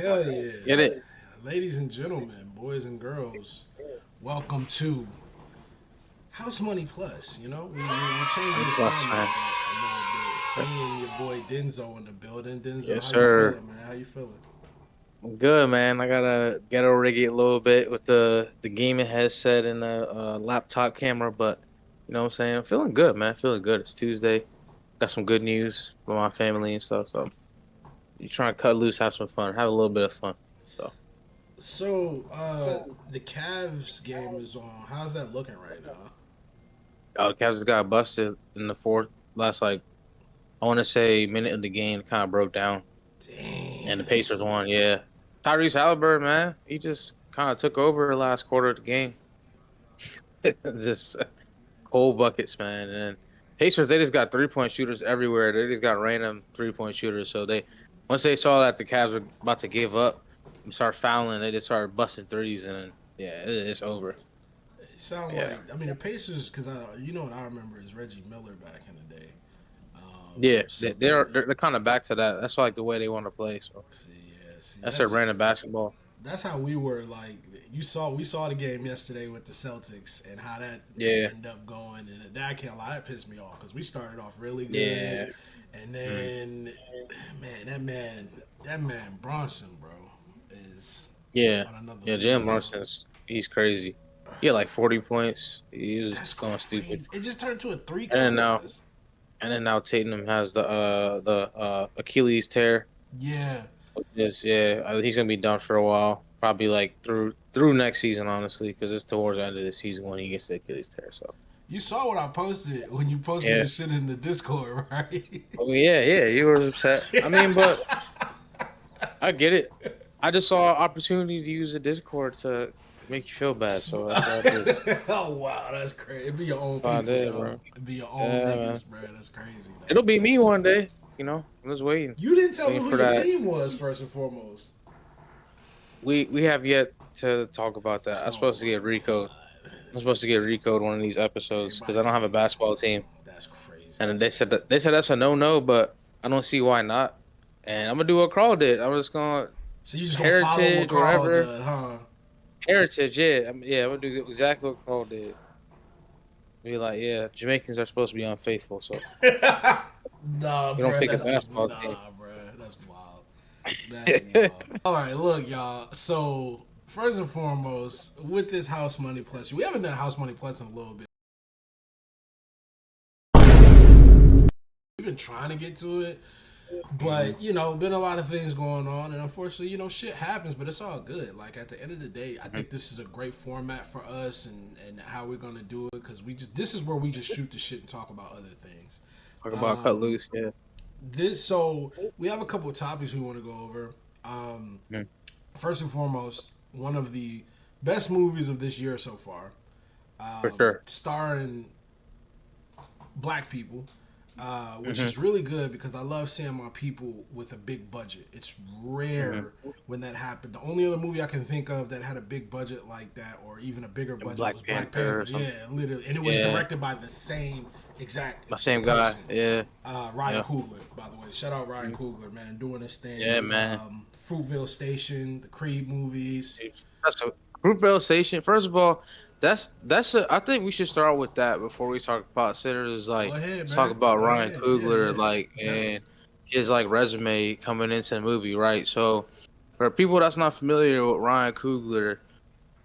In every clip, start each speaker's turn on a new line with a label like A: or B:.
A: Hell yeah.
B: Get it?
A: Ladies and gentlemen, boys and girls, welcome to House Money Plus. We're changing
B: I'm
A: the
B: plus,
A: format
B: man.
A: a little bit. It's me and your boy Denzo in the building. Denzo,
B: Yes,
A: how you
B: sir.
A: feeling, man? How you feeling?
B: I'm good, man. I gotta ghetto rig it a little bit with the gaming headset and the laptop camera, but you know what I'm saying? I'm feeling good, man. Feeling good. It's Tuesday. Got some good news for my family and stuff. So you trying to cut loose, have some fun, have a little bit of fun. So
A: So, the Cavs game is on. How's that looking right now?
B: the Cavs got busted in the fourth. Last I want to say minute of the game kind of broke down, and the
A: Damn.
B: Pacers won. Yeah, Tyrese Halliburton, man, he just kind of took over the last quarter of the game. Just cold buckets, man. And Pacers, they just got 3-point shooters everywhere. They just got random 3-point shooters. So they once they saw that the Cavs were about to give up and start fouling, they just started busting threes, and yeah, it's over.
A: It sound
B: Yeah,
A: like the Pacers, because what I remember is Reggie Miller back in the day.
B: yeah,
A: So
B: they're kind of back to that. That's like the way they want to play. So
A: see, yeah, see,
B: that's their brand of basketball.
A: that's how we were. Like we saw the game yesterday with the Celtics and how that
B: Yeah,
A: ended up going, and that can't lie, that pissed me off because we started off really good,
B: yeah,
A: and
B: mm,
A: then that man Bronson, bro, is
B: yeah,
A: on another
B: yeah. Jim
A: level, bro.
B: Brunson's he's crazy. He had like 40 points. He was
A: That's
B: just going stupid.
A: crazy. It just turned to a three
B: And then now
A: contest.
B: And then now Tatum has the Achilles tear.
A: Yeah,
B: Which is yeah, he's gonna be done for a while. Probably like through next season, honestly, because it's towards the end of the season when he gets the Achilles tear. So
A: you saw what I posted when you posted
B: yeah,
A: the shit in the Discord, right?
B: oh yeah, yeah, you were upset. I mean, but I get it. I just saw an opportunity to use the Discord to make you feel bad, so that's what I did.
A: Oh wow, that's crazy. It be your own
B: That's what I
A: peoples,
B: did,
A: yo.
B: bro.
A: It be your own
B: Yeah, man.
A: niggas, bro. That's crazy,
B: It'll
A: though.
B: be me one day. I'm just waiting,
A: You didn't tell me
B: waiting
A: who
B: for
A: your
B: that.
A: team was first and foremost.
B: We have yet to talk about that. I'm
A: Oh
B: supposed to
A: my
B: get Rico.
A: god,
B: I'm supposed to get Recode one of these episodes because
A: everybody
B: I don't have a
A: can't get
B: basketball team,
A: Rico. That's crazy.
B: and they said that's a no, but I don't see why not. And I'm gonna do what Carl did. I'm just gonna
A: So you just gonna follow what
B: heritage,
A: Carl
B: whatever
A: did, huh?
B: heritage. Yeah, yeah, I'm gonna do exactly what Carl did. Be like, yeah, Jamaicans are supposed to be unfaithful, so
A: Nah,
B: you don't
A: bro.
B: pick a basketball team.
A: Nah, bro. That's wild. That's wild. All right, look, y'all. So first and foremost, with this House Money Plus, we haven't done House Money Plus in a little bit. We've been trying to get to it,
B: Mhm.
A: but been a lot of things going on, and unfortunately, shit happens. But it's all good. Like at the end of the day, I
B: Mhm.
A: think this is a great format for us, and how we're gonna do it because this is where we just shoot the shit and talk about other things.
B: Talk about cut
A: Um,
B: loose, yeah.
A: so we have a couple of topics we want to go over.
B: Mhm.
A: First and foremost, one of the best movies of this year so far,
B: For sure.
A: starring black people, which
B: Hmm.
A: is really good because I love seeing my people with a big budget. It's
B: Hmm.
A: rare when that happened. The only other movie I can think of that had a big budget like that, or even a bigger
B: And
A: budget,
B: Black
A: was Black
B: Panther
A: Panther.
B: or
A: Yeah,
B: something.
A: literally, and it was
B: Yeah,
A: directed by the same exact
B: my same guy.
A: person,
B: Yeah,
A: Ryan
B: yeah,
A: Coogler. By the way, shout out Ryan
B: Mhm.
A: Coogler, man, doing his thing
B: Yeah,
A: with
B: man.
A: Fruitville Station, the Creed movies.
B: That's a Fruitvale Station. First of all, that's a. I think we should start with that before we talk about sinners. Is
A: Go
B: like
A: ahead,
B: let's talk
A: man.
B: about
A: Go
B: Ryan
A: ahead. Yeah,
B: Coogler,
A: yeah,
B: like and
A: definitely.
B: his like resume coming into the movie, right? So for people that's not familiar with Ryan Coogler,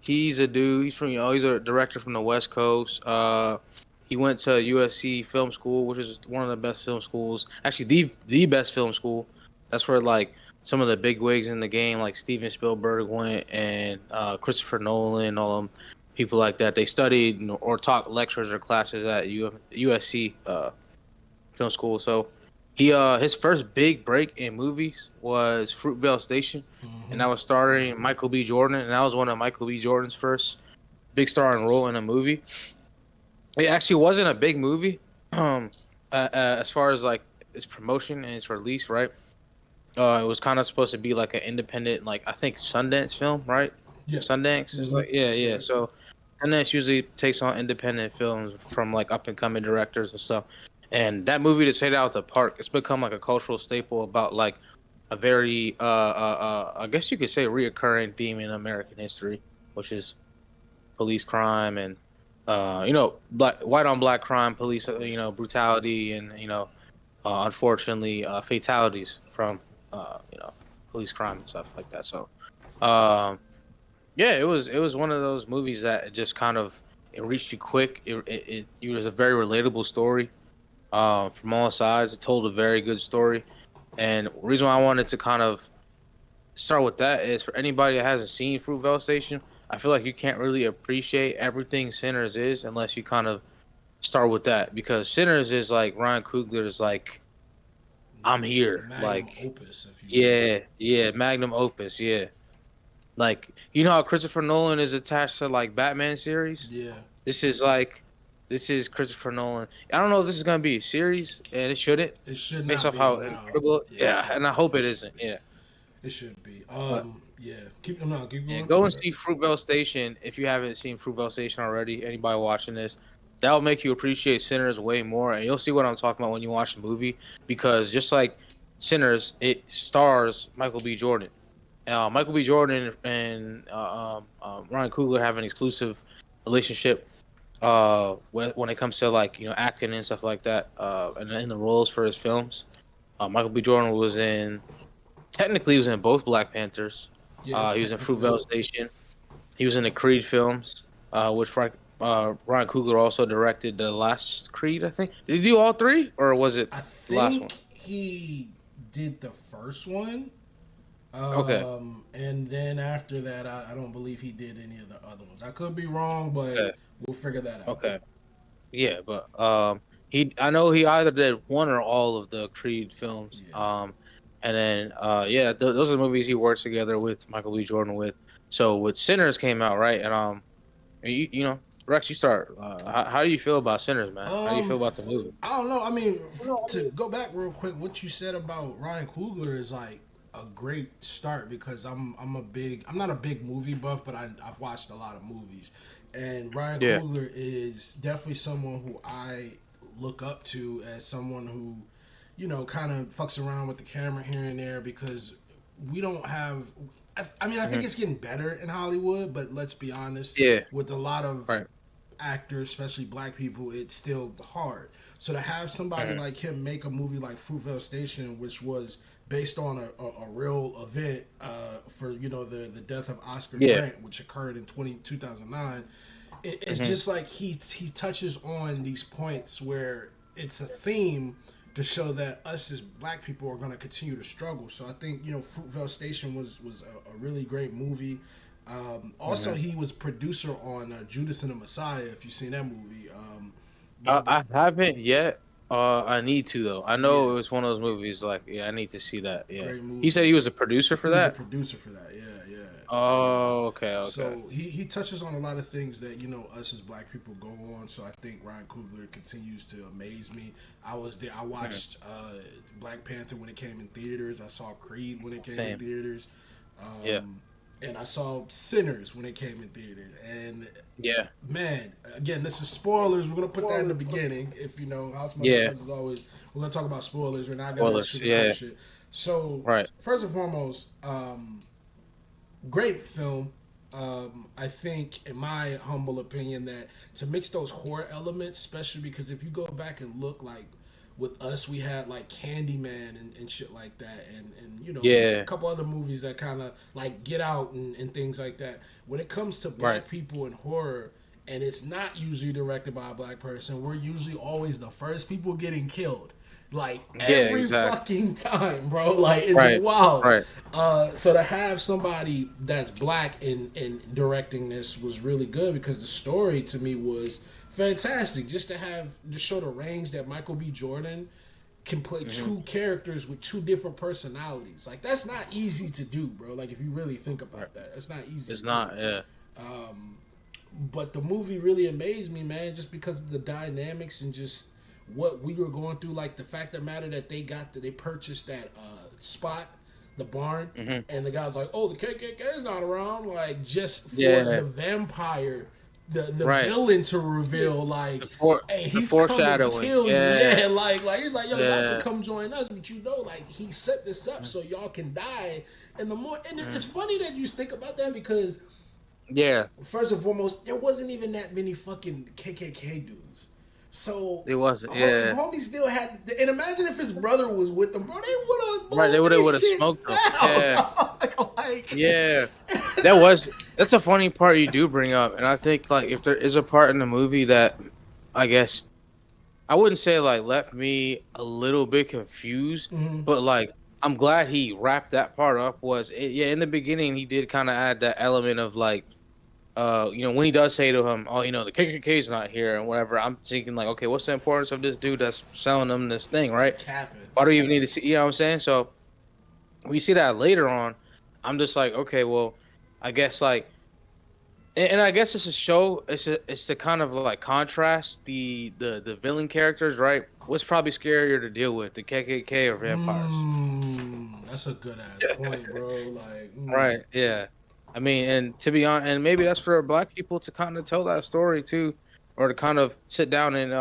B: he's a dude. He's from he's a director from the West Coast. He went to USC Film School, which is one of the best film schools. Actually, the best film school. That's where like some of the big wigs in the game, like Steven Spielberg went, and Christopher Nolan, all them people like that. They studied or taught lectures or classes at USC Film School. So he his first big break in movies was Fruitvale Station, and
A: Mm-hmm.
B: that was starring Michael B. Jordan, and that was one of Michael B. Jordan's first big starring role in a movie. It actually wasn't a big movie, as far as like its promotion and its release, right? It was kind of supposed to be like an independent, like I think Sundance film, right?
A: Yeah.
B: Sundance is
A: Mm-hmm.
B: like yeah,
A: That's
B: yeah.
A: right.
B: So Sundance usually takes on independent films from like up and coming directors and stuff. And that movie, to say that out the park, it's become like a cultural staple about like a very I guess you could say reoccurring theme in American history, which is police crime and black white on black crime, police brutality and unfortunately fatalities from police crime and stuff like that. So um, yeah, it was one of those movies that just kind of it reached you quick. It was a very relatable story from all sides. It told a very good story, and the reason why I wanted to kind of start with that is for anybody that hasn't seen Fruitvale Station, I feel like you can't really appreciate everything Sinners is unless you kind of start with that because Sinners is like Ryan Coogler's like I'm here,
A: Magnum
B: like
A: opus, if you will.
B: yeah, magnum opus, yeah. Like you know how Christopher Nolan is attached to like Batman series.
A: Yeah,
B: This is like this is Christopher Nolan. I don't know if this is gonna be a series, and it shouldn't,
A: it should
B: based
A: not
B: off
A: be.
B: how
A: No,
B: incredible.
A: yeah, it
B: Yeah,
A: should.
B: and I hope
A: It
B: it
A: should
B: isn't.
A: be.
B: Yeah,
A: It should be.
B: but
A: Yeah. Keep
B: yeah,
A: going.
B: go
A: Go
B: and
A: ahead.
B: see Fruitvale Station if you haven't seen Fruitvale Station already. Anybody watching this, that will make you appreciate Sinners way more, and you'll see what I'm talking about when you watch the movie. Because just like Sinners, it stars Michael B. Jordan. Michael B. Jordan and Ryan Coogler have an exclusive relationship when it comes to like acting and stuff like that, and in the roles for his films. Michael B. Jordan was in technically he was in both Black Panthers.
A: Yeah,
B: He was in
A: technically.
B: Fruitvale Station. He was in the Creed films, which Ryan Coogler also directed the last Creed. I think did he do all three or was it
A: I
B: the last one?
A: think he did the first one.
B: Okay,
A: And then after that, I don't believe he did any of the other ones. I could be wrong, but
B: okay,
A: we'll figure that out.
B: okay. Yeah, but I know he either did one or all of the Creed films.
A: Yeah.
B: And then yeah, those are the movies he works together with Michael B. Jordan with. So with Sinners came out right, and Rex, you start. How do you feel about Sinners, man? How do you feel
A: Um,
B: about the movie?
A: I don't know. I mean, to go back real quick, what you said about Ryan Coogler is like a great start because I'm not a big movie buff, but I've watched a lot of movies, and Ryan
B: Yeah.
A: Coogler is definitely someone who I look up to as someone who, kind of fucks around with the camera here and there because we don't have. I mean, I think
B: Hmm.
A: it's getting better in Hollywood, but let's be honest,
B: Yeah.
A: with a lot of
B: Right.
A: actors, especially black people, it's still hard. So to have somebody
B: Mhm.
A: like him make a movie like Fruitvale Station, which was based on a real event for the death of Oscar
B: Yeah.
A: Grant, which occurred in 2009, it's
B: Hmm.
A: just like he touches on these points where it's a theme to show that us as black people are going to continue to struggle. So I think Fruitvale Station was a really great movie. Also,
B: Hmm.
A: he was producer on Judas and the Messiah. If you've seen that movie,
B: I haven't yet. I need to though. I
A: yeah,
B: know it was one of those movies. Like, yeah, I need to see that. Yeah.
A: great
B: He said
A: movie.
B: he was a producer
A: He
B: for
A: was a
B: that.
A: producer for that. Yeah, yeah.
B: Oh, okay, okay.
A: So he touches on a lot of things that us as black people go on. So I think Ryan Coogler continues to amaze me. I was there. I
B: Mhm.
A: watched Black Panther when it came in theaters. I saw Creed when it came in
B: Same.
A: theaters,
B: Yeah.
A: and I saw Sinners when it came in theaters. And
B: Yeah.
A: man, again, this is spoilers. We're gonna put that in the beginning. If House Money
B: Yeah.
A: Plus is always we're gonna talk about spoilers. We're not gonna
B: Spoilers.
A: sugarcoat
B: Yeah.
A: shit. So
B: Right.
A: first and foremost, great film. I think, in my humble opinion, that to mix those horror elements, especially because if you go back and look, like with us, we had like Candyman and shit like that, and a
B: Yeah.
A: couple other movies that kind of like Get Out and things like that. When it comes to
B: Right.
A: black people and horror, and it's not usually directed by a black person, we're usually always the first people getting killed. Like
B: Yeah.
A: every
B: Exactly.
A: fucking time, bro. Like it's
B: Right.
A: wild.
B: Right.
A: So to have somebody that's black in directing this was really good because the story to me was fantastic. Just to show the range that Michael B. Jordan can play
B: Hmm.
A: two characters with two different personalities. Like that's not easy to do, bro. Like if you really think about that, it's not easy.
B: It's
A: to
B: not.
A: do.
B: Yeah.
A: But the movie really amazed me, man, just because of the dynamics and just what we were going through. Like the fact that matter that they purchased that spot, the barn,
B: Hmm.
A: and the guy's like, "Oh, the KKK is not around." Like just for
B: Yeah.
A: the vampire the
B: Right.
A: villain to reveal like,
B: The for
A: hey,
B: the
A: he's coming to
B: foreshadowing.
A: kill you.
B: Yeah.
A: Yeah, like he's like, yo, y'all can
B: Yeah.
A: come join us, but you know, like he set this up so y'all can die. And the more, and it's
B: Mm.
A: funny that you think about that because
B: Yeah.
A: first and foremost, there wasn't even that many fucking KKK dudes. So
B: It wasn't. Yeah.
A: homie still had, and imagine if his brother was with them, bro. They would have
B: Right. They
A: mowed
B: would
A: this
B: have
A: shit
B: smoked them. Yeah.
A: down. like,
B: Yeah. That's a funny part you do bring up, and I think like if there is a part in the movie that I guess I wouldn't say like left me a little bit confused, but like I'm glad he wrapped that part up. Yeah, in the beginning he did kind of add that element of like when he does say to him, oh, the KKK is not here and whatever. I'm thinking like, okay, what's the importance of this dude that's selling them this thing, right?
A: capping.
B: Why do you even need to see? You know what I'm saying? So we see that later on. I'm just like, okay, well, I guess like, and I guess it's a show. It's to kind of like contrast the villain characters, right? What's probably scarier to deal with, the KKK or vampires?
A: That's a good ass point, bro. Like,
B: Right. Yeah. I mean, and to be honest, and maybe that's for black people to kind of tell that story too, or to kind of sit down and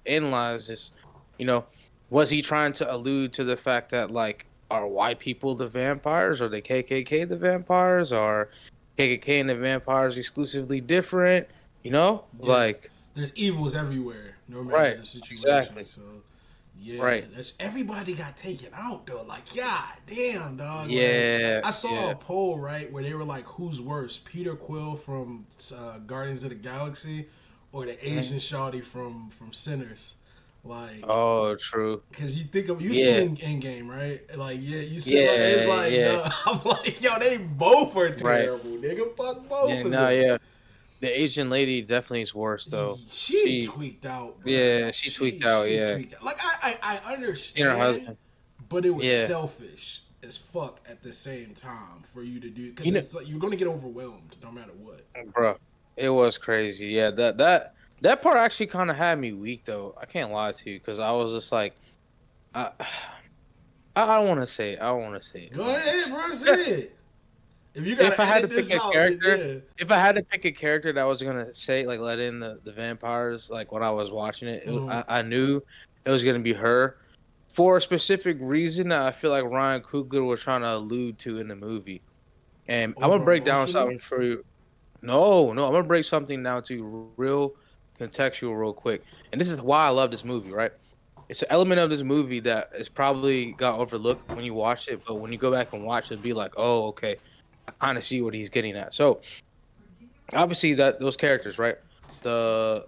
B: analyze this. You know, was he trying to allude to the fact that like are white people the vampires, or the KKK the vampires, or KKK and the vampires exclusively different?
A: yeah,
B: Like
A: there's evils everywhere, no matter
B: right,
A: the situation.
B: exactly,
A: So, yeah,
B: right,
A: that's everybody got taken out though. Like, god damn, dog. Like,
B: yeah,
A: I saw
B: yeah,
A: a poll right where they were like, who's worse, Peter Quill from Guardians of the Galaxy, or the
B: mhm.
A: Asian shawty from Sinners? Like,
B: Oh, true,
A: cause you think of you
B: yeah,
A: seen Endgame, right? Like, yeah, you said like it's
B: yeah,
A: like
B: yeah,
A: no, I'm like, yo, they both are
B: right.
A: terrible, nigga. Fuck
B: Yeah,
A: both of
B: no,
A: them.
B: yeah. The Asian lady definitely is worse though.
A: She
B: She,
A: tweaked out, bro.
B: yeah, she tweaked
A: She
B: out.
A: she
B: Yeah,
A: tweaked out. Like I
B: she and her
A: understand,
B: husband.
A: but it was
B: Yeah,
A: selfish as fuck at the same time for you to do
B: you
A: because
B: know,
A: it's like you're gonna get overwhelmed no matter what.
B: bro, it was crazy. Yeah, that part actually kind of had me weak though. I can't lie to you because I was just like, I, I don't want to say it. I don't want to say it,
A: Go
B: man.
A: ahead, bro. Say it. If you
B: If
A: gotta
B: I had to
A: edit
B: pick
A: this
B: a
A: out, then
B: character,
A: yeah.
B: if I had to pick a character that was gonna say like let in the vampires, like when I was watching it, I knew it was gonna be her for a specific reason that I feel like Ryan Coogler was trying to allude to in the movie. And I'm gonna
A: Over
B: break down
A: emotional.
B: something for you. No, no, I'm gonna break something down to you real contextual, real quick. And this is why I love this movie, right? It's an element of this movie that is probably got overlooked when you watch it, but when you go back and watch it, be like, oh, okay, I kind of see what he's getting at. So obviously that those characters, right? The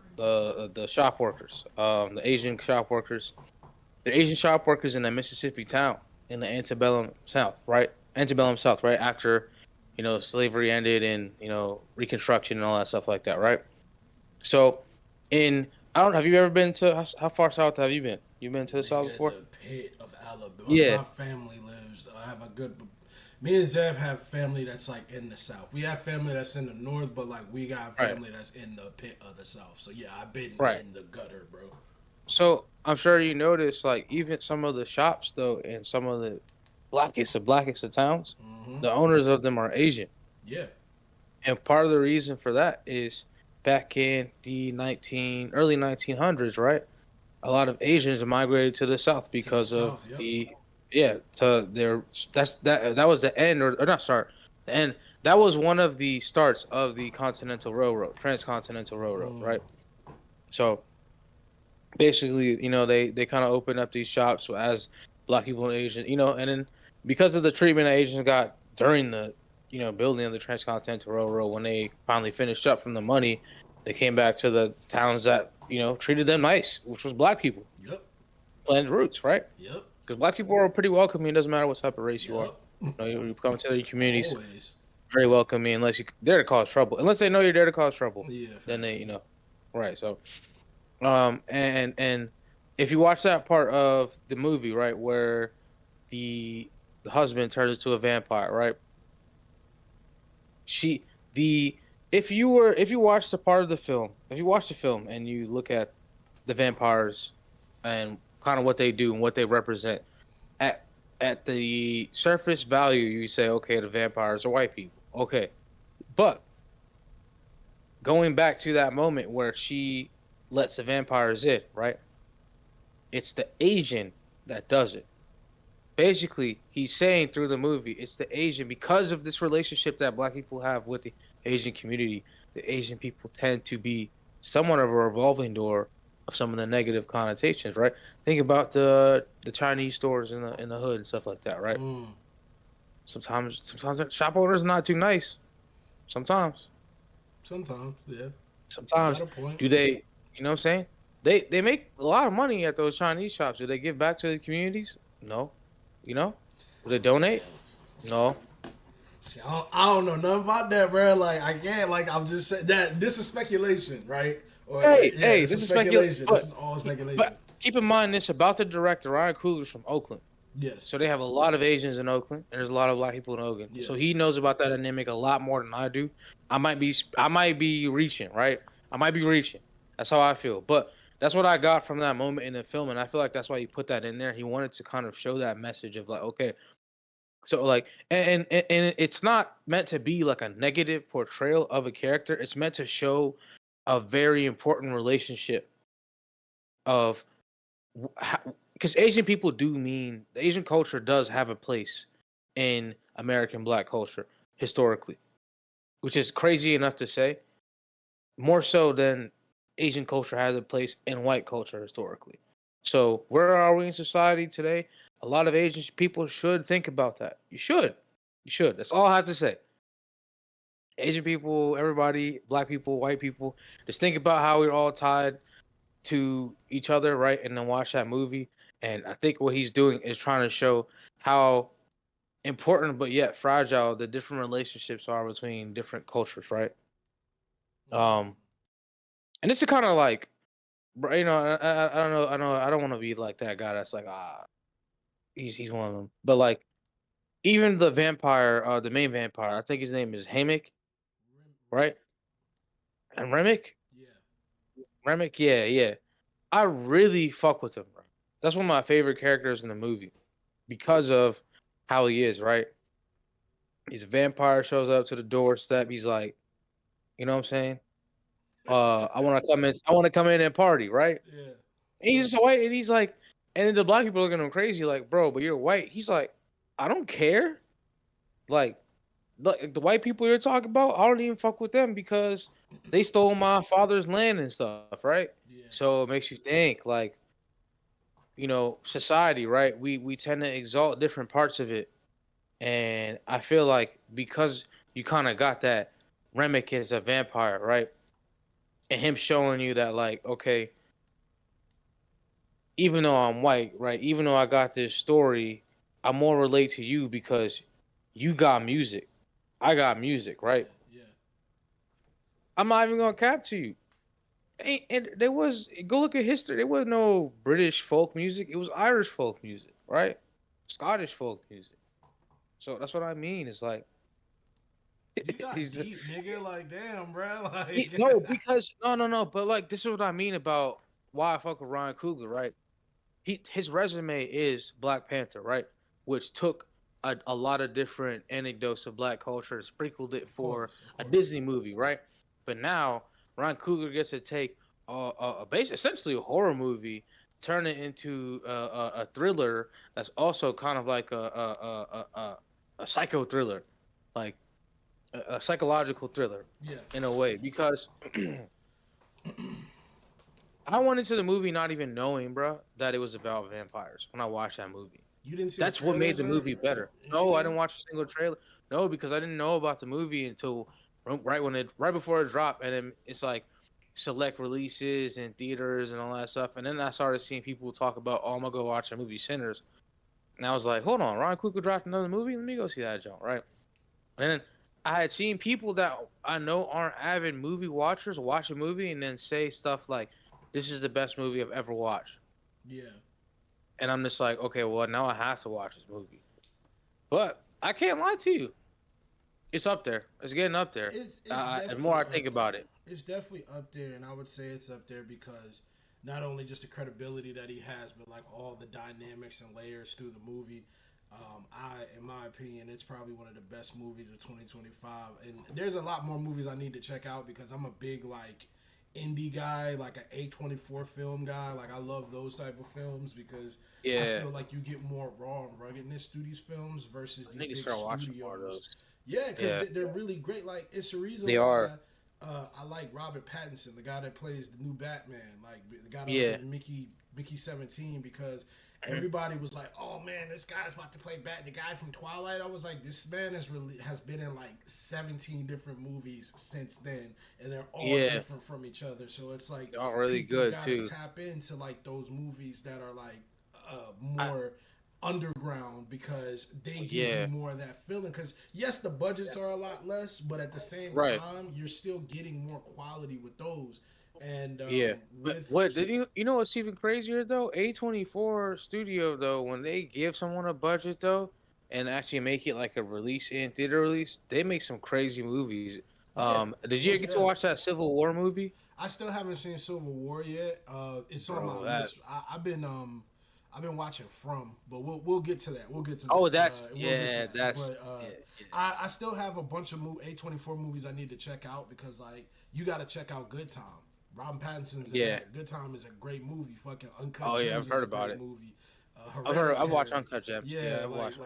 B: shop workers, the Asian shop workers, the Asian shop workers in a Mississippi town in the antebellum South, right? Antebellum South, right after slavery ended and Reconstruction and all that stuff like that, right? So, in I don't have you ever been to how far south have you been? You been to the South
A: Nigga,
B: before?
A: the pit of Alabama.
B: Yeah,
A: My family lives. I have a good. Me and Zev have family that's like in the South. We have family that's in the North, but like we got
B: right,
A: family that's in the pit of the South. So yeah, I've been
B: right.
A: in the gutter, bro.
B: So I'm sure you noticed, like even some of the shops though, and some of the blackest of towns,
A: Hmm.
B: the owners of them are Asian,
A: Yeah,
B: and part of the reason for that is back in the early 1900s, right? A lot of Asians migrated to the South
A: to the
B: because of
A: South. Yep.
B: the yeah to their that was the end or not start the end that was one of the starts of the transcontinental railroad,
A: Mm.
B: right? So basically, they kind of opened up these shops as black people and Asians, and then because of the treatment that Asians got during the building of the transcontinental railroad, when they finally finished up from the money, they came back to the towns that treated them nice, which was black people,
A: Yep.
B: planted roots, right?
A: Yep.
B: Because black people are pretty welcoming. It doesn't matter what type of race you are.
A: Yep.
B: You come to the communities,
A: Always.
B: very welcoming, unless you're there to cause trouble. Unless they know you're there to cause trouble,
A: Yeah.
B: then they,
A: Facts.
B: right. So, and if you watch that part of the movie, right, where the husband turns into a vampire, right? She the if you watch the part of the film, if you watch the film and you look at the vampires and kind of what they do and what they represent at the surface value, you say, okay, the vampires are white people, okay, but going back to that moment where she lets the vampires in, right? It's the Asian that does it. Basically, he's saying through the movie, it's the Asian because of this relationship that black people have with the Asian community. The Asian people tend to be somewhat of a revolving door of some of the negative connotations, right? Think about the Chinese stores in the hood and stuff like that, right? Sometimes the shop owner's not too nice. Sometimes.
A: Yeah.
B: Sometimes
A: Got a point.
B: do they, you know what I'm saying? They make a lot of money at those Chinese shops. Do they give back to the communities? No. You know? Do they donate? No.
A: See, I don't know nothing about that, bro. Like, I can't. Like, I'm just saying that this is speculation, right? Or,
B: Hey,
A: this
B: this
A: is
B: is
A: speculation.
B: speculation.
A: This is all speculation.
B: But keep in mind this about the director Ryan Coogler's from Oakland.
A: Yes.
B: So they have a lot of Asians in Oakland, and there's a lot of black people in Oakland.
A: Yes.
B: So he knows about that dynamic a lot more than I do. I might be reaching, right? I might be reaching. That's how I feel. But that's what I got from that moment in the film, and I feel like that's why he put that in there. He wanted to kind of show that message of like, okay, so like, and it's not meant to be like a negative portrayal of a character. It's meant to show a very important relationship of because Asian people do mean the Asian culture does have a place in American black culture historically, which is crazy enough to say, more so than Asian culture has a place in white culture historically. So where are we in society today? A lot of Asian people should think about that. You should. You should. That's all I have to say. Asian people, everybody, black people, white people, just think about how we're all tied to each other, right? And then watch that movie. And I think what he's doing is trying to show how important but yet fragile the different relationships are between different cultures, right? And it's kind of like, you know, I don't know, I don't want to be like that guy that's like, he's one of them. But like, even the vampire, the main vampire, I think his name is Hamick, right? And Remick,
A: Yeah.
B: Remick, yeah. I really fuck with him, bro. That's one of my favorite characters in the movie because of how he is, right? He's a vampire, shows up to the doorstep. He's like, you know what I'm saying? I want to come in. I want to come in and party, right?
A: Yeah.
B: And he's just white, and he's like, and then the black people looking at him crazy, like, bro, but you're white. He's like, I don't care. Like, the white people you're talking about, I don't even fuck with them because they stole my father's land and stuff, right?
A: Yeah.
B: So it makes you think, like, you know, society, right? We tend to exalt different parts of it, and I feel like because you kind of got that Remick is a vampire, right? And him showing you that, like, okay, even though I'm white, right? Even though I got this story, I more relate to you because you got music. I got music, right?
A: Yeah.
B: I'm not even gonna cap to you. And there was go look at history. There was no British folk music. It was Irish folk music, right? Scottish folk music. So that's what I mean. It's like
A: You got deep, nigga. Like, damn, bro. Like,
B: no, because no. But like, this is what I mean about why I fuck with Ryan Coogler, right? His resume is Black Panther, right? Which took a lot of different anecdotes of black culture, sprinkled it for a Disney movie, right? But now Ryan Coogler gets to take essentially a horror movie, turn it into a thriller that's also kind of like a psycho thriller, like a psychological thriller,
A: yeah,
B: in a way, because I went into the movie not even knowing, bro, that it was about vampires when I watched that movie.
A: You didn't see
B: That's what made the movie better. No, I
A: anything?
B: didn't watch a single trailer. No, because I didn't know about the movie until right before it dropped, and then it's like select releases in theaters and all that stuff. And then I started seeing people talk about, oh, I'm gonna go watch the movie Sinners, and I was like, hold on, Ryan Coogler dropped another movie. Let me go see that junk, right? And then I had seen people that I know aren't avid movie watchers watch a movie and then say stuff like, "This is the best movie I've ever watched."
A: Yeah.
B: And I'm just like, okay, well, now I have to watch this movie. But I can't lie to you. It's up there. It's getting up there. The more I think about it.
A: It's definitely up there, and I would say it's up there because not only just the credibility that he has, but like all the dynamics and layers through the movie. In my opinion, it's probably one of the best movies of 2025. And there's a lot more movies I need to check out because I'm a big like indie guy, like an A24 film guy. Like I love those type of films because I
B: Yeah,
A: feel like you get more raw and ruggedness through these films versus
B: I
A: these
B: need to
A: big
B: start watching more of
A: studios.
B: those.
A: Yeah, because
B: Yeah,
A: they're really great. Like it's the reason
B: they
A: why.
B: are.
A: I like Robert Pattinson, the guy that plays the new Batman, like the guy that was
B: Yeah,
A: in Mickey 17, because everybody was like, "Oh man, this guy's about to play Bat." The guy from Twilight, I was like, "This man has been in like 17 different movies since then, and they're all
B: yeah,
A: different from each other." So it's like
B: they're all really
A: people
B: good
A: gotta
B: too.
A: tap into like those movies that are like
B: I
A: more underground because they give you
B: yeah,
A: more of that feeling. Because yes, the budgets are a lot less, but at the same
B: right.
A: time, you're still getting more quality with those. And
B: Yeah, but
A: with
B: what did you know what's even crazier though? A24 Studio though, when they give someone a budget though, and actually make it like a release in theater release, they make some crazy movies.
A: yeah,
B: Did you
A: most
B: get to
A: deaf.
B: watch that Civil War movie?
A: I still haven't seen Civil War yet. It's on my
B: Bro, that
A: list. I've been watching From, but we'll get to that. We'll get to
B: oh,
A: that.
B: that's
A: We'll get to
B: yeah,
A: that.
B: that's
A: But
B: yeah, yeah,
A: I still have a bunch of A24 movies I need to check out because like you got to check out Good Time. Robin Pattinson's in
B: yeah.
A: that. Good Time is a great movie. Fucking Uncut
B: Oh yeah,
A: Gems
B: I've
A: is
B: heard
A: a
B: about
A: great
B: it.
A: movie.
B: I've watched
A: Hereditary.
B: Uncut Gems. Yeah,
A: Yeah,
B: I've watched.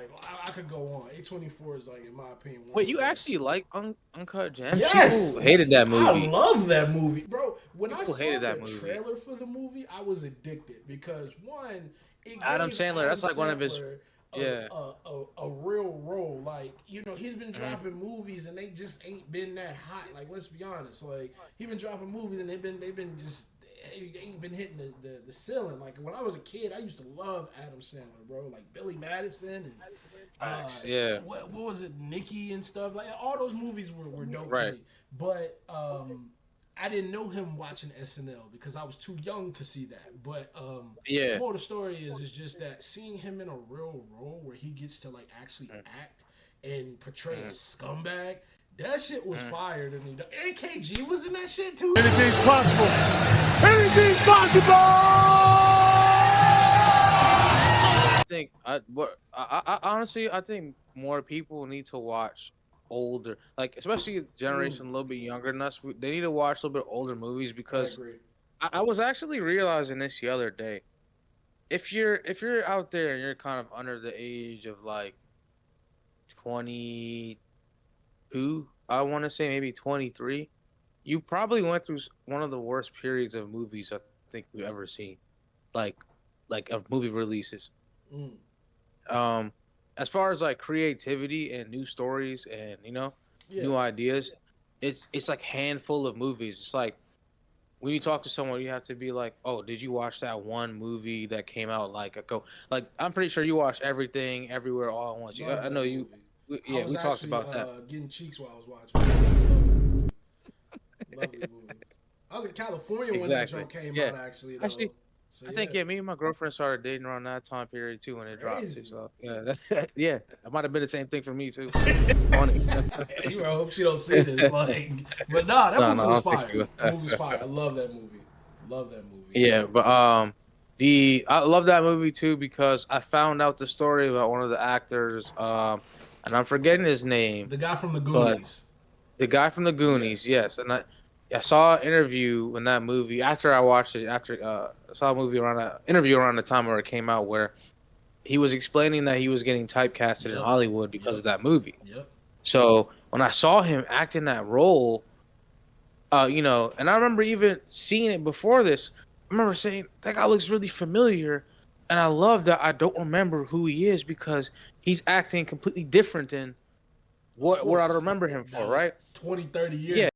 A: I could go on. A24 is like in my opinion one
B: Wait,
A: of
B: you
A: the best.
B: actually like Uncut Gems? People
A: Yes,
B: hated that
A: I
B: movie.
A: love that movie, bro. When I
B: People
A: saw
B: hated
A: the
B: that movie.
A: trailer for the movie, I was addicted because one, it
B: Adam
A: gave
B: Sandler,
A: Adam
B: that's like one of his.
A: Sandler
B: Yeah.
A: a real role. Like he's been
B: Mhm.
A: dropping movies and they just ain't been that hot. Like let's be honest, like he been dropping movies and they've been just. They ain't been hitting the ceiling. Like when I was a kid, I used to love Adam Sandler, bro. Like Billy Madison and uh,
B: Facts. Yeah.
A: what was it, Nikki and stuff. Like all those movies were dope to
B: Right.
A: me. But I didn't know him watching SNL because I was too young to see that. But
B: Yeah.
A: more of the story is just that seeing him in a real role where he gets to like actually act and portray a
B: Mhm.
A: scumbag. That shit was
B: Mhm.
A: fire to me. The AKG was in that shit too.
C: Anything's possible. Anything's possible.
B: Think I honestly I think more people need to watch older, like especially generation a little bit younger than us. They need to watch a little bit older movies
A: I
B: because
A: agree.
B: I was actually realizing this the other day. If you're out there and you're kind of under the age of like 22, I want to say maybe 23, you probably went through one of the worst periods of movies I think we've ever seen, like of movie releases.
A: Mm.
B: um as far as like creativity and new stories and
A: Yeah.
B: new ideas, it's like handful of movies. It's like when you talk to someone, you have to be like, oh, did you watch that one movie that came out like ago? Like I'm pretty sure you watched Everything Everywhere All at Once.
A: Love
B: I
A: that
B: know you.
A: movie. I
B: Yeah,
A: was
B: we talked
A: actually
B: about that.
A: getting cheeks while I was watching. It. Lovely movie. I was in California when that
B: Exactly.
A: joke came
B: Yeah.
A: out, actually,
B: Actually,
A: though. So
B: I
A: yeah,
B: think, yeah, me and my girlfriend started dating around that time period too when it dropped too.
A: crazy.
B: So yeah, yeah, that might have been the same thing for me too. Funny.
A: You know, I hope she don't see this. Like, but nah, that
B: No,
A: movie
B: no, I
A: was
B: don't think
A: fire.
B: she will.
A: That movie's fire. I love that movie. Love that movie.
B: Yeah, but I love that movie too because I found out the story about one of the actors, and I'm forgetting his name,
A: The guy from the
B: but
A: Goonies.
B: the guy from the Goonies,
A: Yes.
B: yes, and I saw an interview in that movie after I watched it. After I saw a movie around an interview around the time where it came out, where he was explaining that he was getting typecasted in
A: Yep.
B: Hollywood because
A: Yep.
B: of that movie.
A: Yep.
B: So when I saw him act in that role, and I remember even seeing it before this. I remember saying that guy looks really familiar, and I love that I don't remember who he is because he's acting completely different than
A: Of
B: what I
A: course.
B: remember him
A: That
B: for,
A: was
B: right?
A: 20, 30 years.
B: Yeah,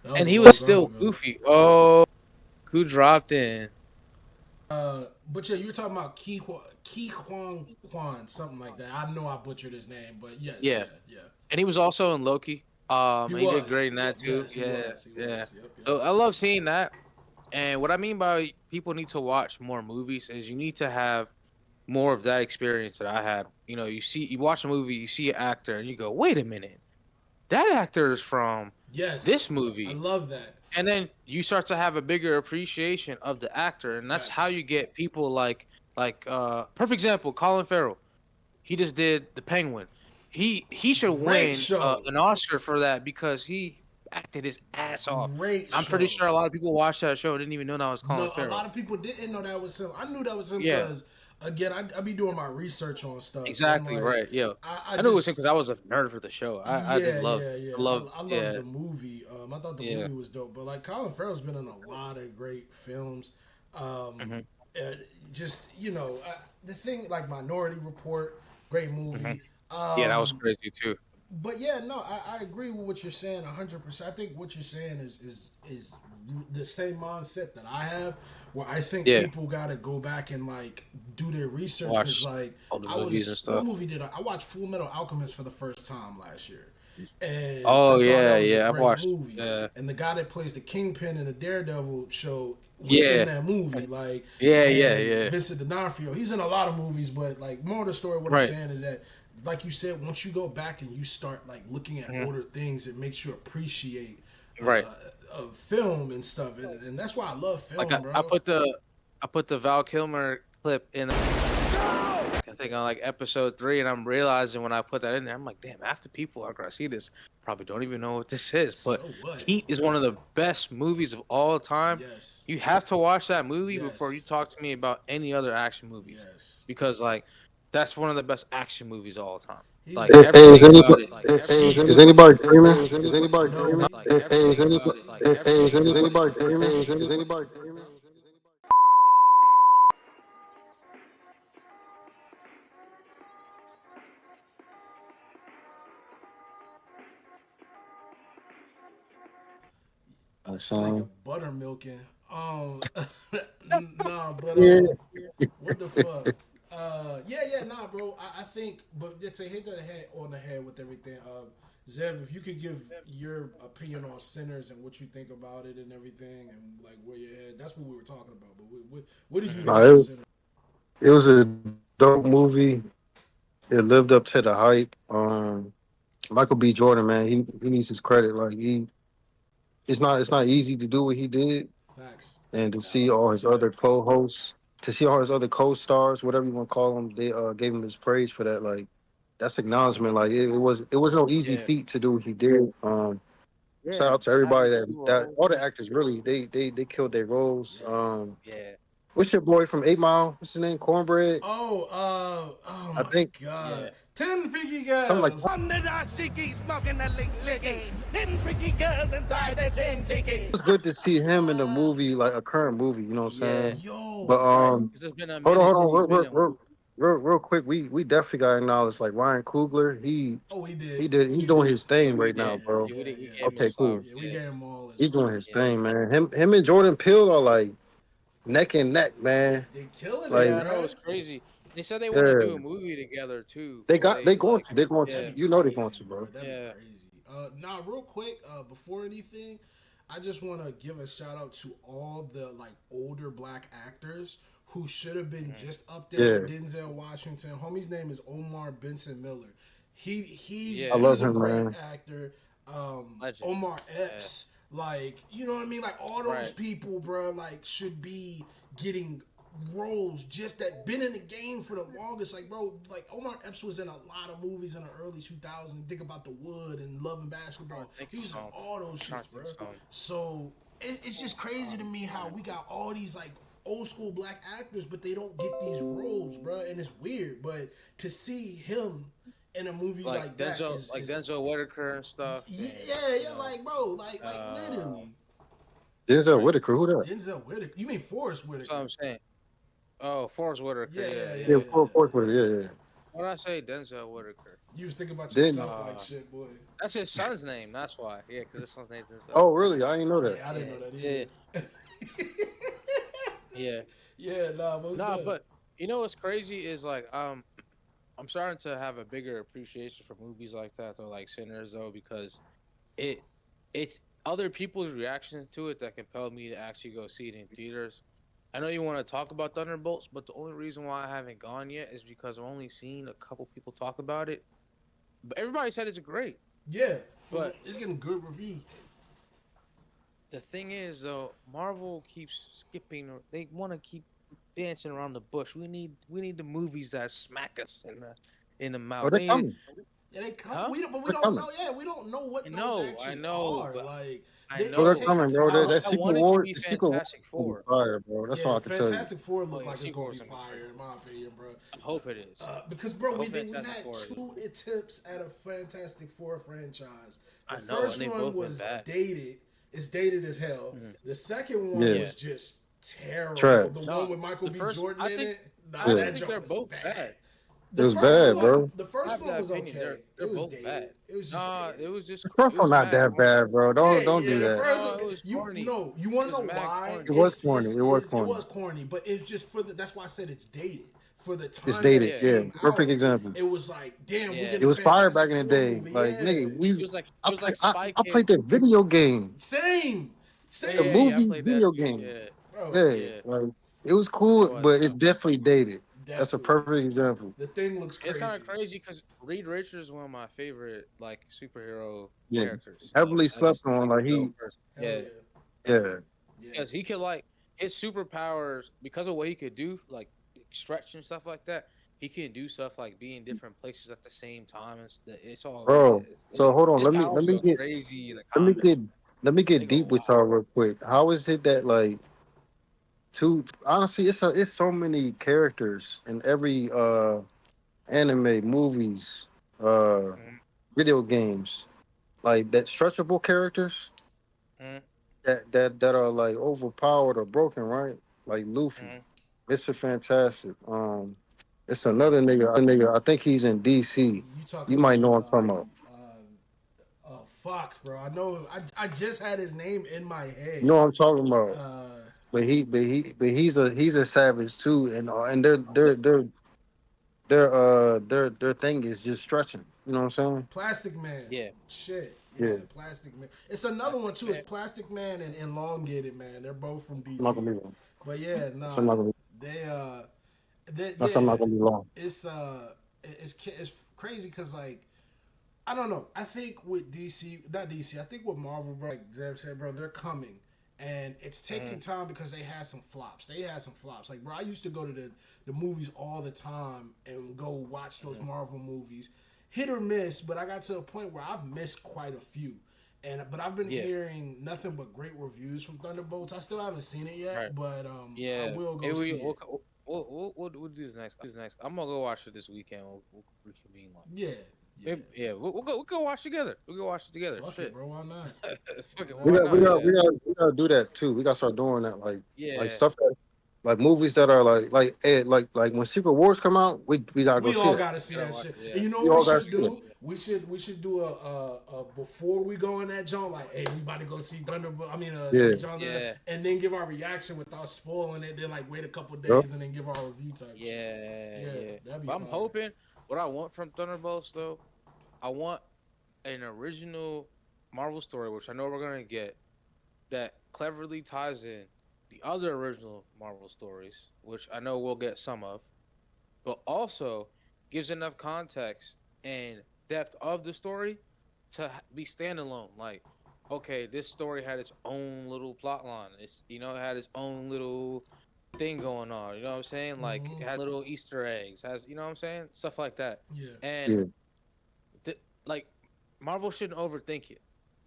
A: That was
B: and
A: a
B: he
A: long
B: was
A: time
B: still
A: ago.
B: goofy. Oh, who dropped in?
A: But yeah, you were talking about Ki Huang Kwan, something like that. I know I butchered his name, but yes,
B: Yeah,
A: yeah.
B: and he was also in Loki.
A: He
B: And he did
A: was.
B: great in that too.
A: Yes, he
B: Yeah,
A: was. He
B: yeah.
A: was. Yep,
B: So
A: yep.
B: I love seeing that. And what I mean by people need to watch more movies is you need to have more of that experience that I had. You watch a movie, you see an actor, and you go, "Wait a minute, that actor is from
A: Yes.
B: this
A: I
B: movie."
A: love that.
B: And then you start to have a bigger appreciation of the actor, and that's how
A: Facts.
B: you get people like perfect example, Colin Farrell. He just did The Penguin. He should
A: Great
B: win
A: show.
B: an Oscar for that because he acted his ass off.
A: Great
B: I'm pretty
A: show.
B: sure a lot of people watched that show and didn't even know that was Colin
A: No, a
B: Farrell.
A: lot of people didn't know that was him. I knew that was him
B: Yeah.
A: because, again, I be doing my research on stuff.
B: Exactly,
A: and, like,
B: right. Yeah.
A: I
B: knew it was him
A: just,
B: because I was a nerd for the show. I just love,
A: yeah.
B: I love,
A: I love
B: yeah,
A: the movie. I thought the
B: Yeah.
A: movie was dope. But like Colin Farrell's been in a lot of great films.
B: Mm-hmm.
A: Just the thing like Minority Report, great movie.
B: Yeah, that was crazy too.
A: But yeah, no, I agree with what you're saying 100%. I think what you're saying is the same mindset that I have, where I think
B: Yeah.
A: people got to go back and like do their research
B: Watch
A: because like
B: all the
A: I
B: movies and
A: was
B: stuff.
A: what movie did I watched Full Metal Alchemist for the first time last year. And
B: Oh,
A: I thought
B: yeah,
A: that was a
B: yeah, I've
A: great
B: watched-
A: movie.
B: yeah.
A: And the guy that plays the Kingpin in the Daredevil show was
B: Yeah.
A: in that movie. Like
B: Yeah,
A: and
B: yeah.
A: Vincent D'Onofrio, he's in a lot of movies, but like more of the story. What
B: Right.
A: I'm saying is that, like you said, once you go back and you start like looking at older things, it makes you appreciate
B: Mm-hmm. Right.
A: film and stuff, and that's why I love film,
B: Like
A: bro.
B: I put the Val Kilmer clip in. I think on like episode 3, and I'm realizing when I put that in there, I'm like, damn, half the people are gonna see this probably don't even know what this is. But
A: So what?
B: Heat is one of the best movies of all time.
A: Yes.
B: You have to watch that movie before you
A: Yes.
B: talk to me about any other action movies.
A: Yes.
B: Because like that's one of the best action movies of all time.
A: He's-
B: Like
A: Hey,
B: everything
D: is
B: about
D: anybody
B: it, like
D: is
B: everything
D: anybody
B: about it.
D: streaming? Is anybody
A: No.
D: streaming?
B: Like
D: Is
B: everything
D: anybody
B: about it, like
D: is
B: everything.
D: anybody streaming? Is anybody streaming?
A: It's like a buttermilking. Nah, but
D: Yeah.
A: what the fuck? Nah, bro. I think, but to hit the head on the head with everything. Zev, if you could give your opinion on Sinners and what you think about it and everything, and like where your head. That's what we were talking about. But what did you think
D: Nah,
A: of Sinners?
D: It was a dope movie. It lived up to the hype. Michael B. Jordan, man, he needs his credit. Like it's not easy to do what he did,
A: Facts.
D: and to see all his other co-hosts, to see all his other co-stars, whatever you want to call them, they gave him his praise for that. Like that's acknowledgement. Like it was no easy
B: Yeah.
D: feat to do what he did. Shout out to everybody that all the actors really they killed their roles.
A: Yes.
B: Yeah.
D: What's your boy from 8 Mile? What's his name? Cornbread.
A: Oh my
D: I think-
A: God.
B: Yeah.
A: 10 freaky girls.
D: Something like
C: Under the shaky, smoking a licky. 10 freaky girls inside the chain shaky.
D: It's good to see him in a movie, like a current movie. You know what I'm saying?
A: Yo.
D: But
B: This has been a
D: hold
B: minute
D: on,
B: since he's been in one.
D: real quick. We definitely got to acknowledge like Ryan Coogler. He
A: did.
D: he's doing his thing
B: We
D: right now,
B: did.
D: bro.
B: Yeah, we gave
D: Okay,
B: him
D: cool.
B: flowers.
A: Yeah, we gave him all.
D: He's doing his
B: Yeah.
D: thing, man. Him and Jordan Peele are like neck and neck, man.
A: They killing
D: Like-
A: it,
B: Yeah, I
A: bro.
B: know it's crazy. They said they want to
D: Yeah.
B: do a movie together too.
D: They
B: but
D: going to. They're going
B: yeah.
D: to. You know they're going to, bro.
A: That'd
B: Yeah.
A: be crazy. Now, real quick, before anything, I just want to give a shout out to all the like older black actors who should have been just up there with Denzel Washington. Homie's name is Omar Benson Miller. He's
B: Yeah. I
D: love
A: a
D: him,
A: great
D: man.
A: actor.
B: Legend.
A: Omar Epps, like you know what I mean. Like all those
B: Right.
A: people, bro, like should be getting roles just that been in the game for the longest. Like, bro, like Omar Epps was in a lot of movies in the early 2000s. Think about The Wood and Love and Basketball.
B: Thank
A: He
B: you,
A: was in
B: Song.
A: all those shits, bro.
B: Song.
A: So it's just crazy to me how we got all these like old school black actors, but they don't get these roles, bro. And it's weird. But to see him in a movie like that
B: Denzel,
A: is
B: Denzel Whitaker and stuff.
A: yeah, like bro, like literally
D: Denzel Whitaker. Who that?
A: Denzel Whitaker. You mean Forrest Whitaker?
B: That's what I'm saying. Oh, Forrest Whitaker.
A: Yeah.
D: Yeah, Forrest Whitaker. Yeah.
B: What did I say? Denzel Whitaker.
A: You was thinking about yourself
D: Then-
A: like shit, boy.
B: That's his son's name. That's why. Yeah, because his son's name is Denzel.
D: Oh, really? I didn't know that.
A: Yeah, I didn't know that
B: Yeah.
A: either.
B: Yeah.
A: Yeah, nah, most
B: Nah,
A: good.
B: but you know what's crazy is like I'm starting to have a bigger appreciation for movies like that or like Sinners though because it's other people's reactions to it that compelled me to actually go see it in theaters. I know you want to talk about Thunderbolts, but the only reason why I haven't gone yet is because I've only seen a couple people talk about it. But everybody said it's great.
A: yeah,
B: but-
A: it's getting good reviews.
B: The thing is though, Marvel keeps skipping. They want to keep dancing around the bush. We need the movies that smack us in the
D: Oh,
B: mouth.
D: they're
B: They ain't-
D: coming.
A: Yeah, they come.
B: huh?
A: We don't, but we
D: They're
A: don't
D: coming.
A: know. Yeah, we don't know what
B: I
A: those
B: know, I
A: actually
B: know,
A: are.
B: but
A: Like,
B: I
D: Oh,
A: it
D: they're
B: know.
A: takes
D: coming, bro.
A: time.
D: That
B: I
D: Secret
B: want it to
D: War,
B: be
D: the Secret War
B: Fantastic
D: is gonna be
B: Four.
D: fire, bro. That's all
A: Yeah,
D: I can tell you.
A: Fantastic Four
B: Oh
A: look
B: yeah,
A: like it's
B: Secret
A: gonna be
B: War's gonna be
A: fire
B: crazy.
A: in my opinion, bro.
B: I hope it is.
A: Because bro,
B: I hope
A: we've
B: Fantastic
A: had
B: Four is.
A: 2 attempts at a Fantastic Four franchise. The
B: I know,
A: first
B: and they
A: one
B: both been
A: was
B: bad.
A: dated. It's dated as hell.
B: Mhm.
A: The second one
D: Yeah.
A: was just terrible.
D: Trash.
A: The
B: No,
A: one with Michael
B: the
A: B.
B: first.
A: Jordan
B: I
A: in
B: think.
A: it. Nah,
B: I
D: Yeah.
A: that
B: actually think
A: joint
B: they're
A: was
B: both
A: bad.
B: bad.
A: The
D: It was
A: first
D: bad,
A: one,
D: bro.
A: the
B: I
A: first
B: have
A: one
B: that
A: was
B: opinion.
A: okay.
B: They're
A: It was
B: both
A: dated.
B: bad.
A: It was just
B: Nah,
A: dated.
B: it was just.
D: The first
B: It
D: one
B: was
D: not
B: mad
D: that
B: corny.
D: bad, bro.
A: Yeah,
D: Don't
A: yeah.
D: do
A: The
D: that.
A: first
B: No,
A: one,
B: it was
A: you
B: corny.
A: no, you want
B: It
A: to
B: was
A: know
B: mad
A: why?
B: corny.
D: It was corny. It was
A: It
D: corny.
A: was corny, but it's just for the. That's why I said it's dated. For the time
D: It's
A: that
D: dated.
A: it
B: Yeah.
D: Yeah.
A: came
D: Perfect
A: out,
D: example.
A: it was like, damn, we're
B: Yeah.
A: getting
D: It
A: a
D: was fire back
A: Fantastic
D: in the
A: Four
D: day.
A: movie.
D: Like,
A: Yeah,
D: nigga, we
B: It was like.
D: I
B: It was
D: play,
B: like Spy
D: I played
B: Kids.
D: the video game,
A: same,
D: the
B: Yeah,
A: same,
B: yeah. I
D: movie
B: played that
D: video
B: too.
D: game.
B: Yeah,
A: bro.
D: Yeah,
B: yeah.
D: like it was
B: It
D: cool,
B: was.
D: but it's definitely dated. That's a
A: Definitely,
D: perfect example.
A: the thing looks
B: It's kind of
A: crazy.
B: crazy because Reed Richards is one of my favorite like superhero
D: Yeah,
B: characters.
D: heavily
B: I
D: slept
B: just think
D: on.
B: he's a
D: Like
B: dope
D: he,
B: person.
A: Hell
B: Yeah,
A: yeah,
D: yeah,
A: yeah.
B: because he could like his superpowers because of what he could do, like stretch and stuff like that. He can do stuff like be in different places at the same time. It's all
D: bro. So hold on,
B: his
D: let
B: powers
D: me
B: go
D: get
B: crazy in the
D: let me
B: comics.
D: get let me
B: They
D: get
B: go
D: deep with
B: wild.
D: y'all real quick. How is it that like two? Honestly, it's so many characters in every anime, movies, uh,
B: Mhm,
D: video games, like that stretchable characters
B: mhm,
D: that are like overpowered or broken, right? Like Luffy,
B: mhm.
D: Mr. Fantastic. It's another nigga. I think he's in DC.
A: You talking
D: You might know
A: about
D: what I'm talking about.
A: oh fuck, bro? I know. I just had his name in my
D: You know
A: head.
D: what I'm talking about.
A: Uh,
D: But he's a savage too, and their thing is just stretching. You know what I'm saying?
A: Plastic Man.
B: Yeah,
A: Shit.
D: Yeah,
A: Yeah, Plastic Man. It's another one
B: Plastic
A: too. It's
B: Man.
A: Plastic Man and Elongated Man. They're both from
D: I'm not
A: DC.
D: gonna be long.
A: But yeah,
D: That's I'm not
A: nah.
D: gonna.
A: They
D: That's I'm
A: yeah.
D: not gonna be long.
A: It's crazy because like I don't know. I think with DC, not DC. I think with Marvel, bro, like Zeb said, bro, they're coming, and it's taking time because they had some flops. They had some flops. Like, bro, I used to go to the movies all the time and go watch those Marvel movies, hit or miss. But I got to a point where I've missed quite a few, but I've been
B: Yeah,
A: hearing nothing but great reviews from Thunderbolts. I still haven't seen it
B: right.
A: yet, but I
B: Yeah.
A: will go
B: Maybe
A: see it.
B: we'll do this next. This next. I'm gonna go watch it this weekend. We'll reconvene. Like,
A: Yeah, yeah.
B: yeah. We'll go watch together. We'll go watch it together.
A: Fuck it,
B: Shit.
A: bro. Why not?
B: Fuck it.
A: Why
D: We
B: Why
D: got we
B: not?
A: not?
D: got we
B: Yeah.
D: got we got to do that too. We got to start doing that, like
B: Yeah.
D: stuff that like movies that are like when Secret Wars come out, we gotta go
A: We
D: see
A: all
D: that.
A: gotta see
B: Gotta
A: that
B: watch
A: shit.
B: it.
A: And
B: Yeah.
A: you know
D: We
A: what we
D: all gotta
A: should
D: see that.
A: do? We should do a before we go in that joint, like, hey, we about to go see Thunderbolt. I mean,
D: Yeah.
A: John,
B: Yeah.
A: and then give our reaction without spoiling it. Then like wait a couple
D: Yep.
A: days and then give our review type shit.
B: Yeah.
A: Yeah,
B: Yeah.
A: that'd be
B: But I'm
A: fire.
B: hoping what I want from Thunderbolts though, I want an original Marvel story, which I know we're gonna get, that cleverly ties in the other original Marvel stories, which I know we'll get some of, but also gives enough context and depth of the story to be standalone. Like, okay, this story had its own little plot line. It had its own little thing going on. You know what I'm saying? Like, it had little Easter eggs. Has you know what I'm saying? Stuff like that.
A: Yeah,
B: And
D: Yeah.
B: like, Marvel shouldn't overthink it.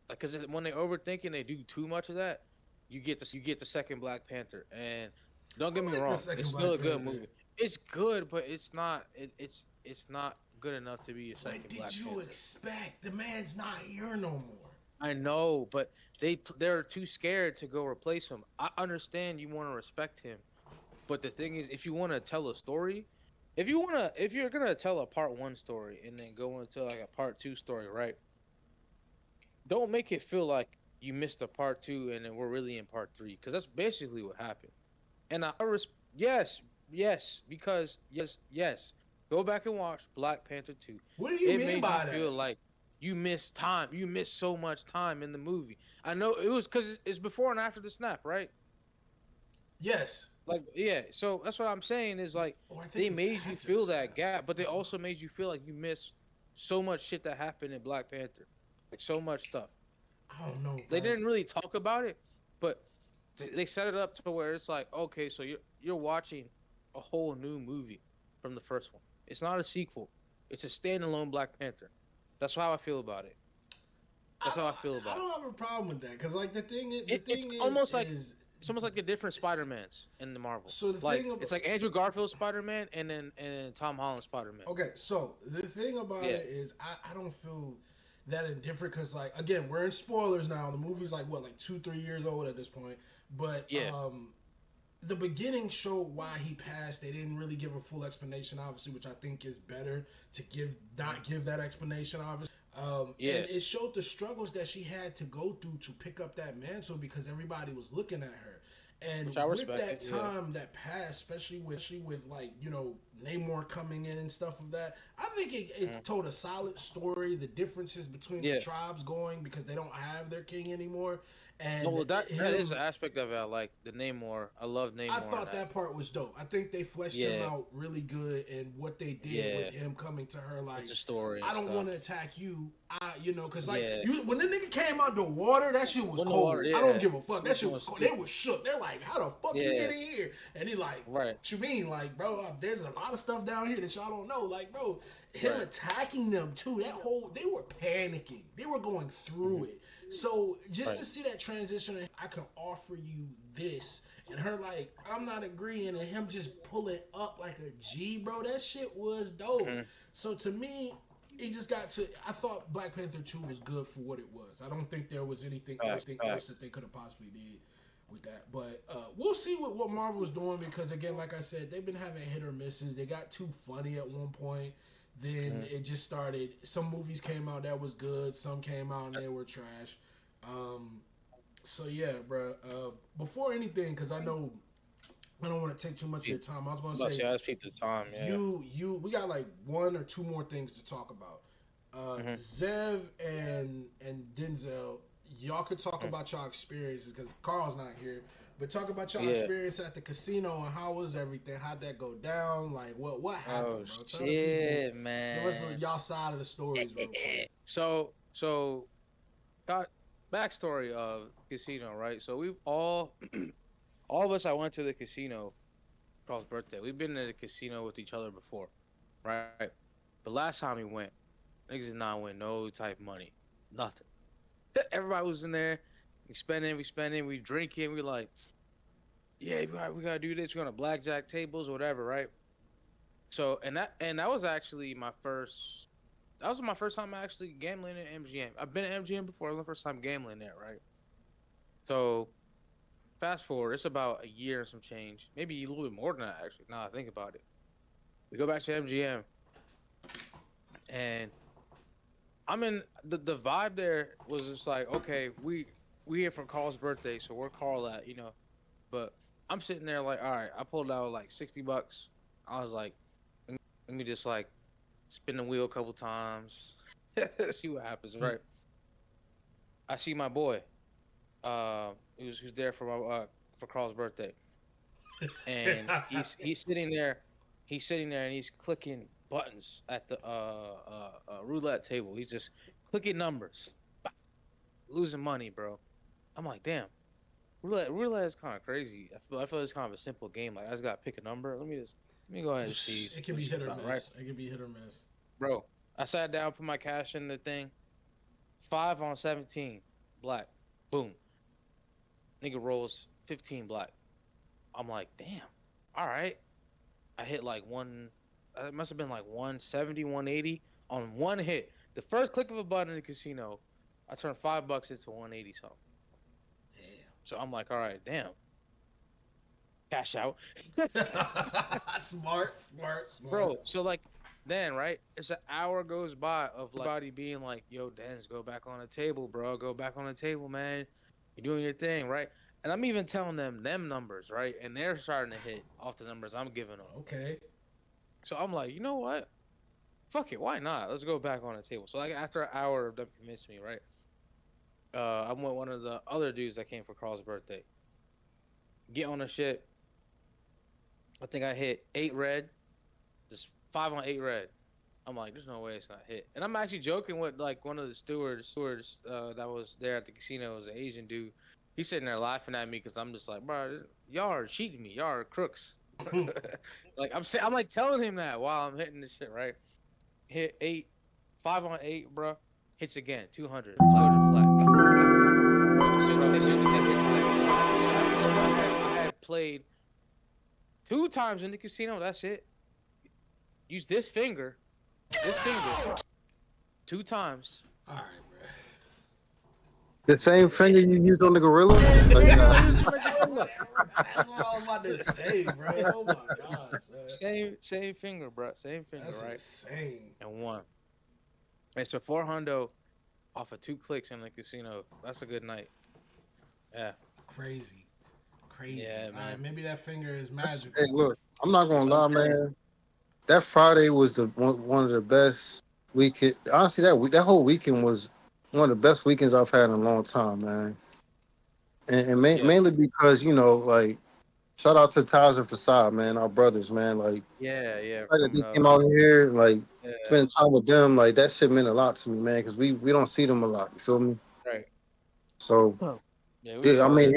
B: Like, cause when they overthink and they do too much of that, you get the second Black Panther. And don't get
A: I
B: me
A: like the
B: wrong,
A: second
B: it's
A: Black
B: still a good
A: Panther.
B: movie. It's good, but it's not. It's not good enough to be a second
A: what
B: Black
A: did you
B: Panther.
A: expect? The man's not here no more.
B: I know, but they're too scared to go replace him. I understand you want to respect him, but the thing is, if you want to tell a story, if you're gonna tell a part one story and then go into like a part two story, right? Don't make it feel like you missed a part two and then we're really in part three, because that's basically what happened. And yes, go back and watch Black Panther 2.
A: What do you
B: It
A: mean
B: made
A: by
B: you feel
A: that?
B: like you missed time. You missed so much time in the movie. I know it was because it's before and after the snap, right?
A: Yes.
B: Like, yeah. So that's what I'm saying is like
A: Oh, I think
B: they
A: it was
B: made you
A: after
B: feel
A: the
B: that
A: snap.
B: gap, but they also made you feel like you missed so much shit that happened in Black Panther, like so much stuff.
A: I don't know.
B: They
A: bro.
B: didn't really talk about it, but they set it up to where it's like, okay, so you're watching a whole new movie from the first one. It's not a sequel. It's a standalone Black Panther. That's how I feel about it. That's how I feel
A: I
B: about it.
A: don't have a problem with that because like the thing is,
B: It's almost like it's almost like the different Spider-Mans in the Marvel.
A: So the
B: like
A: thing about,
B: it's like Andrew Garfield Spider-Man and then Tom Holland Spider-Man.
A: okay, so the thing about it is I don't feel that indifferent because like again we're in spoilers now. The movie's like what, like 2-3 years old at this point, but the beginning showed why he passed. They didn't really give a full explanation, obviously, which I think is better to not give that explanation, obviously. And it showed the struggles that she had to go through to pick up that mantle because everybody was looking at her. And with that time that passed, especially with like, you know, Namor coming in and stuff of that, I think it told a solid story. The differences between the tribes going because they don't have their king anymore. And
B: that is an aspect of it. I like the Namor. I love Namor.
A: I thought that part was dope. I think they fleshed him out really good, and what they did with him coming to her like,
B: it's a story.
A: I don't want to attack you. You know, because like when the nigga came out the water, that shit was cold. I don't give a fuck. That shit was cold. They was shook. They're like, how the fuck you get in here? And he like, what you mean? Like, bro, there's a lot of stuff down here that y'all don't know. Like, bro, him attacking them too. They were panicking. They were going through it. So just to see that transition, I can offer you this, and her like, I'm not agreeing, and him just pulling up like a G, bro. That shit was dope. So to me, it just got to. I thought Black Panther 2 was good for what it was. I don't think there was anything else that they could have possibly did with that. But we'll see what Marvel's doing because again, like I said, they've been having hit or misses. They got too funny at one point. Then it just started. Some movies came out that was good. Some came out and they were trash. So yeah, bro. Before anything, because I know I don't want to take too much of your time. I was going to say,
B: let's keep the time. Yeah.
A: We got like 1 or 2 more things to talk about. Zev and Denzel, y'all could talk about y'all experiences because Carl's not here. But talk about y'all experience at the casino and how was everything? How'd that go down? Like what happened, bro? Tell
B: shit, man.
A: Give us y'all side of the stories real quick.
B: So got backstory of casino, right? So we've all of us. I went to the casino for Carl's birthday. We've been to the casino with each other before, right? The last time we went, niggas did not win no type of money, nothing. Everybody was in there. We spending, we drinking, we like, yeah, we gotta do this. We're gonna blackjack tables or whatever, right? So and that was actually my first. That was my first time actually gambling at MGM. I've been at MGM before. It was my first time gambling there, right? So fast forward, it's about a year and some change, maybe a little bit more than that actually. Now I think about it, we go back to MGM, and I'm in the vibe there was just like, okay, we here for Carl's birthday, so where Carl at, you know? But I'm sitting there like, all right, I pulled out like $60. I was like, let me just like spin the wheel a couple times, see what happens, right? I see my boy, who's there for Carl's birthday, and he's sitting there, and he's clicking buttons at the roulette table. He's just clicking numbers, losing money, bro. I'm like, damn, roulette is kind of crazy. I feel it's kind of a simple game. Like I just gotta pick a number. Let me go ahead and see.
A: It can be hit or miss. Right? It can be hit or miss,
B: bro. I sat down, put my cash in the thing. 5 on 17, black. Boom. Nigga rolls 15 black. I'm like, damn. All right. I hit like it must have been like 170, 180 on one hit. The first click of a button in the casino, I turned $5 into 180 something.
A: Damn.
B: So I'm like, all right, damn. Cash out.
A: Smart.
B: Bro, so like then, right? It's an hour goes by of like everybody being like, yo, Dens, go back on the table, bro. Go back on the table, man. You're doing your thing, right? And I'm even telling them numbers, right? And they're starting to hit off the numbers I'm giving them.
A: Okay.
B: So I'm like, you know what? Fuck it, why not? Let's go back on the table. So like after an hour of them convincing me, right? I'm with one of the other dudes that came for Carl's birthday. Get on the shit. I think I hit 8 red, just 5 on 8 red. I'm like, there's no way it's gonna hit. And I'm actually joking with like one of the stewards that was there at the casino. It was an Asian dude. He's sitting there laughing at me because I'm just like, bro, y'all are cheating me. Y'all are crooks. Like I'm like telling him that while I'm hitting this shit, right? hit 5 on 8, bro. Hits again, 200 flat. Bro, as soon as he hit the second time, as soon as the spot, I had played 2 times in the casino. That's it. Use this finger 2 times.
A: All right, bro.
D: The same finger you used on the gorilla? Like,
A: That's what I was about to say, bro. Oh my god, son.
B: Same finger, bro. Same finger,
A: That's
B: right?
A: insane.
B: And one. It's a 400 off of 2 clicks in the casino. That's a good night. Yeah.
A: Crazy.
B: Yeah, man.
A: All right, maybe that finger is magical.
D: hey, look, I'm not gonna lie, man. That Friday was one of the best weekend. Honestly, that whole weekend was one of the best weekends I've had in a long time, man. And
B: Yeah.
D: mainly because like, shout out to Taj and Facade, man, our brothers, man. Like,
B: Yeah.
D: that they came out here, and, like,
B: Yeah.
D: spending time with them, like that shit meant a lot to me, man. Because we don't see them a lot. You feel me?
B: Right.
D: So
B: Yeah,
D: yeah, I mean,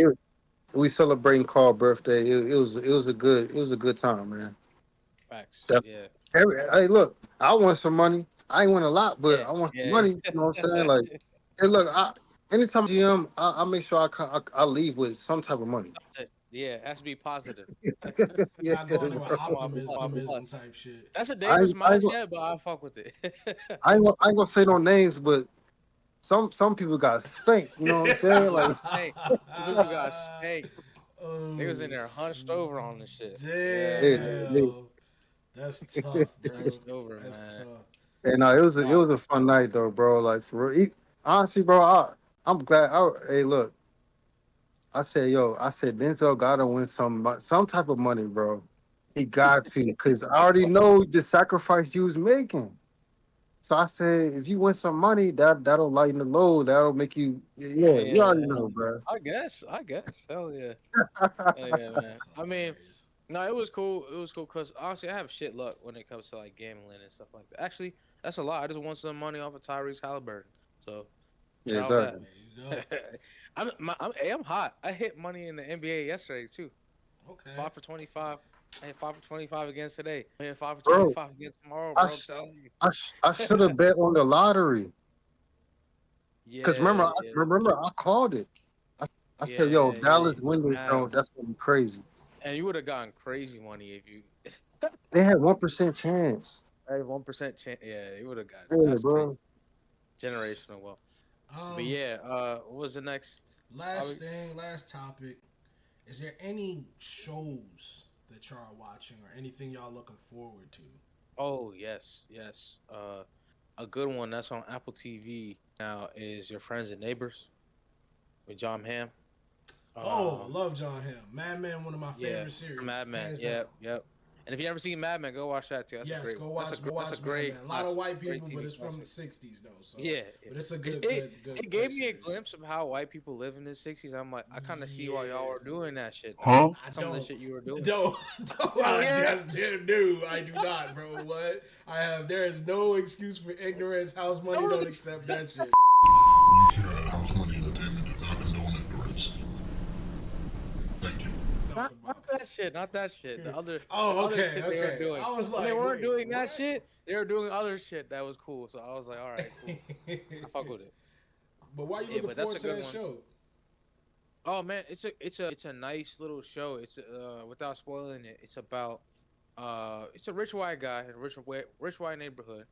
D: we celebrating Carl's birthday. It was a good time, man.
B: facts.
D: Definitely.
B: Yeah.
D: Hey, look, I want some money. I ain't want a lot, but
B: Yeah,
D: I want some
B: yeah.
D: money. You know what I'm saying? Like, hey, look, anytime GM, I make sure I leave with some type of money.
B: Yeah, it has to be positive.
D: Yeah,
A: Not going to
D: bro.
A: an optimism type shit.
B: That's a dangerous
D: I
B: mindset, but I'll fuck with it.
D: I ain't gonna say no names, but some people got spanked. You know what I'm saying? Like,
B: Hey, some people got spanked.
A: Oh,
B: They was in there hunched over on this shit.
A: Damn.
D: Yeah.
A: That's tough, bro.
B: Hunched over,
A: That's
B: man.
A: tough.
D: hey, no, it was a fun night though, bro. Like, for real. Honestly, bro, I'm glad. Hey, look, I said Denzel gotta win some type of money, bro. He got to, because I already know the sacrifice you was making. So I said, if you win some money, that'll lighten the load. That'll make you, you already know, bro.
B: I guess. Hell yeah. Hell yeah, man. I mean, no, it was cool. It was cool because honestly, I have shit luck when it comes to like gambling and stuff like that. Actually, that's a lot. I just won some money off of Tyrese Halliburton. So,
D: Yeah,
B: shout out
D: exactly.
A: There you go.
B: I'm hot. I hit money in the NBA yesterday too.
A: Okay.
B: 5 for 25. I hit 5 for 25 again today. I hit 5 for
D: Bro,
B: 25 again tomorrow, bro.
D: I
B: I'm telling you.
D: I should have bet on the lottery.
B: Yeah.
D: Because remember, I called it. I said, yo, Dallas win this, though. That's gonna be crazy.
B: And you would have gotten crazy money if you.
D: They had 1% chance.
B: Hey, 1% chance. Yeah, you would have gotten.
D: Yeah,
B: That's
D: bro.
B: crazy. Generational wealth. But yeah, what was the next?
A: Last topic. Is there any shows that y'all are watching or anything y'all looking forward to?
B: Oh yes. A good one that's on Apple TV now is Your Friends and Neighbors with John Hamm.
A: I love John Hamm. Mad Men, one of my favorite series.
B: Mad Men.
A: Hands
B: Yep.
A: down.
B: And if you never seen Mad Men, go watch that too. That's a great.
A: Go watch Mad Men. A lot of white people, but it's from the '60s though. So
B: yeah,
A: but it's a good.
B: It gave me a glimpse of how white people live in the '60s. I'm like, I kind of see why y'all are doing that shit.
D: Huh?
B: Some of the shit you were doing.
A: No, I do not, bro. What? There is no excuse for ignorance. House Money don't accept that shit.
E: We here at House Money Entertainment do not condone ignorance. Thank you.
B: Not that shit. The other,
A: okay,
B: shit they were doing.
A: I was
B: When
A: like,
B: they weren't doing
A: what?
B: that shit. They were doing other shit that was cool. So I was like, all right, cool. I fuck with it.
A: But why you looking forward to that show?
B: Oh man, it's a nice little show. It's without spoiling it, it's about it's a rich white guy in a rich white neighborhood.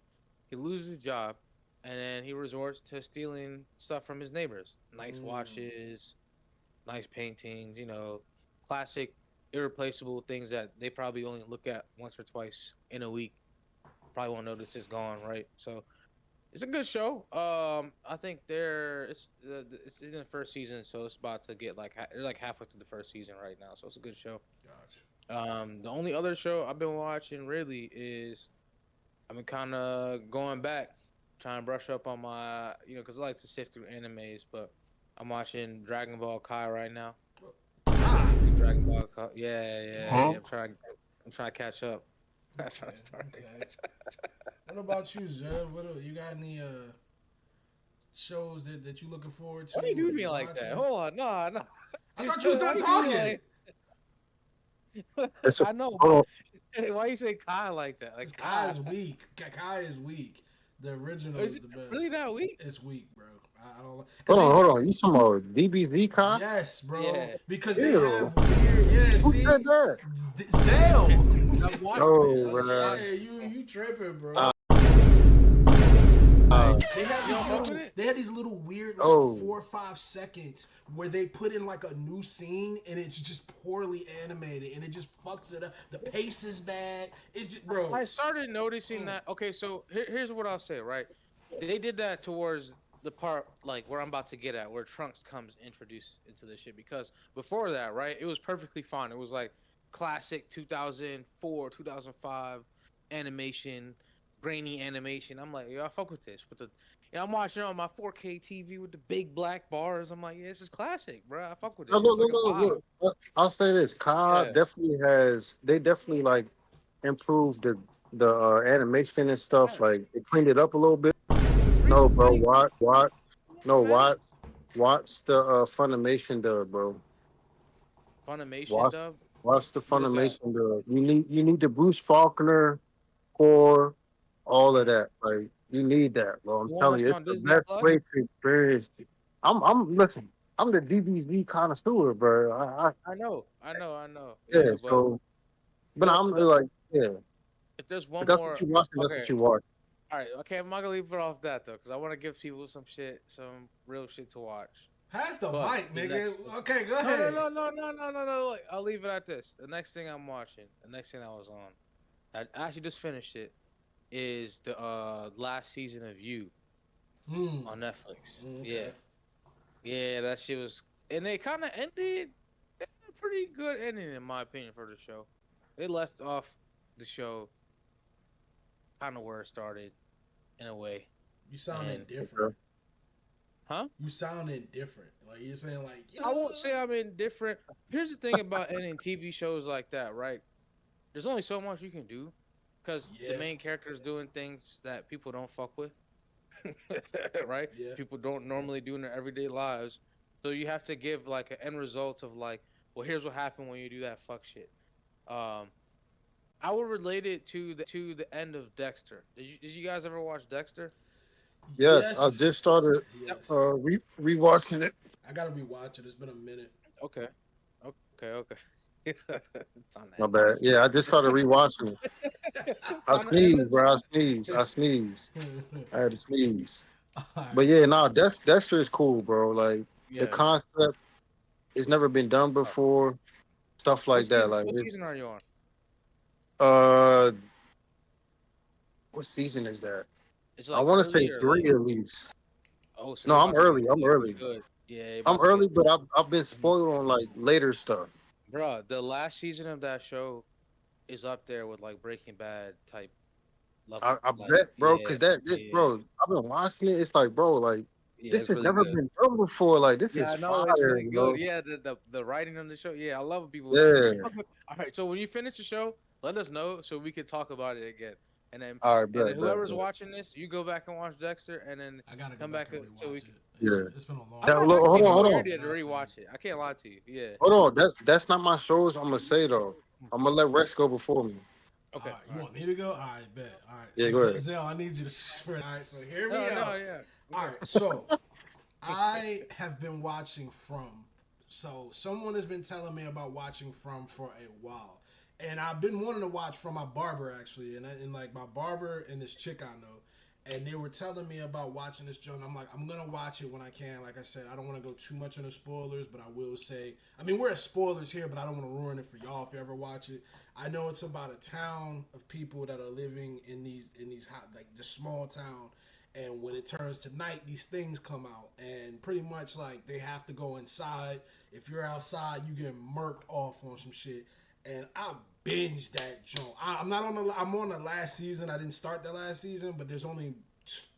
B: He loses his job, and then he resorts to stealing stuff from his neighbors. Nice watches, nice paintings, classic, irreplaceable things that they probably only look at once or twice in a week. Probably won't notice it's gone, right? So it's a good show. I think it's in the first season, so it's about to get they're like halfway through the first season right now. So it's a good show.
A: Gotcha.
B: The only other show I've been watching really is I've been kind of going back, trying to brush up on my, because I like to sift through animes, but I'm watching Dragon Ball Kai right now. Dragon Ball Kai, yeah. I'm trying to catch up. I'm trying to start.
A: Okay. What about you, Zeb? You got any shows that you looking forward to?
B: Why you do me like that? Hold on, no.
A: I thought you was done talking.
B: I know.
D: Hold
B: Hey, why you say Kai like that? Like
A: Kai is weak. Kai is weak. The original
B: Is
A: is
B: it
A: the best.
B: really that weak?
A: It's weak, bro. I don't. Cause
D: Hold on,
A: they,
D: hold on. You talking about DBZ Kai?
A: yes, bro.
B: Yeah.
A: Because they
D: Ew.
A: have weird. Yeah,
D: Who
A: see,
D: said that?
A: Zell.
B: I've watched it.
D: No,
A: Yeah,
D: man.
A: you tripping, bro.
D: Uh,
A: They had
B: You don't
A: these
B: fuck
A: little,
B: with it?
A: they had these little weird like
D: Oh.
A: 4 or 5 seconds where they put in like a new scene and it's just poorly animated and it just fucks it up. The pace is bad. It's just, bro.
B: I started noticing that. Okay, so here's what I'll say. Right, they did that towards the part like where I'm about to get at, where Trunks comes introduced into this shit. Because before that, right, it was perfectly fine. It was like classic 2004, 2005 animation, grainy animation. I'm like, yo, I fuck with this. With the, I'm watching it on my 4K TV with the big black bars. I'm like, yeah, this is classic, bro. I fuck with it.
D: No,
B: It's
D: look,
B: like
D: look,
B: a
D: look,
B: vibe.
D: look. I'll say this: Kai
B: Yeah.
D: definitely has. They definitely like improved the animation and stuff.
B: Yeah.
D: Like they cleaned it up a little bit.
B: The
D: No,
B: freezer
D: bro,
B: fight.
D: watch. No,
B: Man.
D: watch the Funimation dub, bro.
B: Funimation
D: Watch,
B: dub.
D: watch the
B: What is that?
D: Funimation dub. You need the Bruce Faulkner core, all of that. Like you need that, bro. I'm
B: The one
D: telling
B: that's
D: you, it's
B: on
D: the
B: Disney
D: best
B: Plus.
D: way to experience it. Listen. I'm the DBZ connoisseur, bro.
B: I know.
D: Yeah.
B: Yeah, but
D: So, but
B: yo,
D: I'm like, yeah.
B: if there's
D: If
B: one
D: that's what
B: more,
D: you watching, that's
B: okay,
D: what you watch.
B: all right, okay, I'm not gonna leave it off that though, because I want to give people some shit, some real shit to watch.
A: Pass the
B: But
A: mic,
B: the
A: nigga.
B: next,
A: Okay, go
B: no, no,
A: ahead.
B: no, no, no, no, no, no. Like, I'll leave it at this. The next thing I'm watching, the next thing I was on, I actually just finished it, is the last season of You
A: Hmm.
B: on Netflix.
A: Okay.
B: Yeah, that shit was, and they kind of ended. They had a pretty good ending in my opinion for the show. They left off the show kind of where it started in a way.
A: You sounding
B: And
A: different.
B: huh?
A: You sounding different. Like you're saying, like
B: I won't say I'm indifferent. Here's the thing about ending TV shows like that, right? There's only so much you can do because
A: Yeah.
B: the main character is doing things that people don't fuck with, right?
A: Yeah.
B: People don't normally do in their everyday lives. So you have to give like an end result of like, well, here's what happened when you do that fuck shit. Um, I would relate it to the end of Dexter. Did you guys ever watch Dexter?
D: Yes, I just started
A: Yes.
D: rewatching it.
A: I gotta rewatch it. It's been a minute.
B: Okay, okay. It's on
D: My
B: that.
D: bad. Yeah, I just started rewatching it. I
B: On
D: sneezed, bro. I
B: Amazon.
D: sneezed. I sneezed. I had to sneeze.
A: Alright.
D: But yeah, nah, Dexter is cool, bro. Like the
B: Yeah.
D: concept, it's never been done before. Stuff like that. Like
B: What
D: it's,
B: season are you on?
D: uh, what season is that?
B: It's
D: I want to
B: early
D: say
B: or
D: 3
B: late?
D: at least.
B: Oh, so
D: No,
B: you're
D: I'm
B: about to
D: early.
B: get
D: I'm early.
B: good. Yeah, you're
D: I'm
B: about to
D: early,
B: get
D: but I've been spoiled on like later stuff.
B: bro. The last season of that show is up there with like Breaking Bad type level.
D: I
B: Like,
D: bet, bro,
B: yeah,
D: because bro, I've been watching it. It's like, bro, like
B: yeah,
D: this
B: it's
D: has
B: really
D: never
B: good.
D: been done before. Like this
B: Yeah,
D: is
B: I know it's
D: fire,
B: really
D: bro.
B: good. Yeah, the writing on the show. Yeah, I love when people.
D: Yeah.
B: All right, so when you finish the show, let us know so we can talk about it again. And then
D: All right,
B: and then
D: bet,
B: whoever's
D: bet.
B: watching this, you go back and watch Dexter, and then
A: I gotta go
B: come
A: back
B: back
A: and
B: so we
A: rewatch
B: can.
A: it.
D: Yeah.
A: It's been a long
B: I'm
D: Now,
B: not
D: look,
B: actually
D: hold on.
B: ready to rewatch it. I can't lie to you. Yeah.
D: Hold on. That's not my shows. I'm gonna say though. I'm gonna let Rex go before me.
B: Okay.
A: All right, you want me to go? All right, bet. All right.
D: Yeah,
A: so,
D: go ahead.
A: Zell, I need you to. All right, so hear me
B: No,
A: out.
B: yeah.
A: All right, so I have been watching From. So someone has been telling me about watching From for a while, and I've been wanting to watch From my barber actually, and like my barber and this chick I know, and they were telling me about watching this joint. I'm like, I'm gonna watch it when I can. Like I said, I don't want to go too much into spoilers, but I will say, I mean, we're at spoilers here, but I don't want to ruin it for y'all if you ever watch it. I know it's about a town of people that are living in these hot, like the small town, and when it turns to night, these things come out, and pretty much like they have to go inside. If you're outside, you get murked off on some shit. And I binged that joint. I'm on the last season. I didn't start the last season, but there's only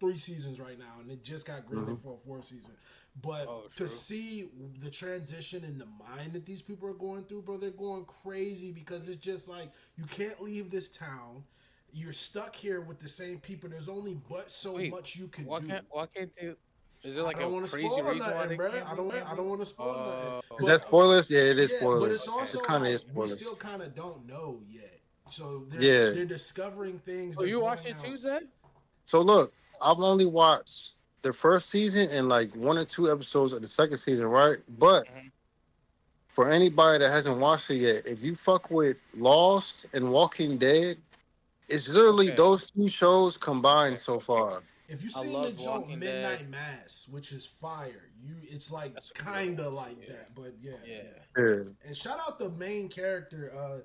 A: 3 seasons right now, and it just got greenlit for a 4th season. But to see the transition in the mind that these people are going through, bro, they're going crazy because it's just like you can't leave this town. You're stuck here with the same people. There's only but so much you can do.
B: Why can't they? Is there like
A: I don't
B: a
A: want to
B: crazy
A: spoil
B: reason why
A: nothing,
B: they
A: bro.
B: can't?
A: I don't want to spoil nothing.
D: Is that spoilers? Yeah, it is
A: Yeah,
D: spoilers.
A: but it's also
D: It's kind of
A: like we
D: spoilers.
A: still kind of don't know yet. So
D: Yeah.
A: they're discovering things.
B: Oh,
A: they're
B: you watched
A: going
B: it
A: out.
B: too, Zach?
D: So look, I've only watched the first season and like 1 or 2 episodes of the second season, right? But
B: Mhm.
D: for anybody that hasn't watched it yet, if you fuck with Lost and Walking Dead, it's literally
B: Okay.
D: those two shows combined
B: Okay.
D: so far.
A: If you
B: I
A: seen the
B: loved
A: joke
B: Walking Dead.
A: Midnight Mass, which is fire, it's like
B: That's a good
A: kind of
B: one,
A: like
B: yeah.
A: that, but yeah.
B: Yeah.
D: Yeah.
A: And shout out the main character,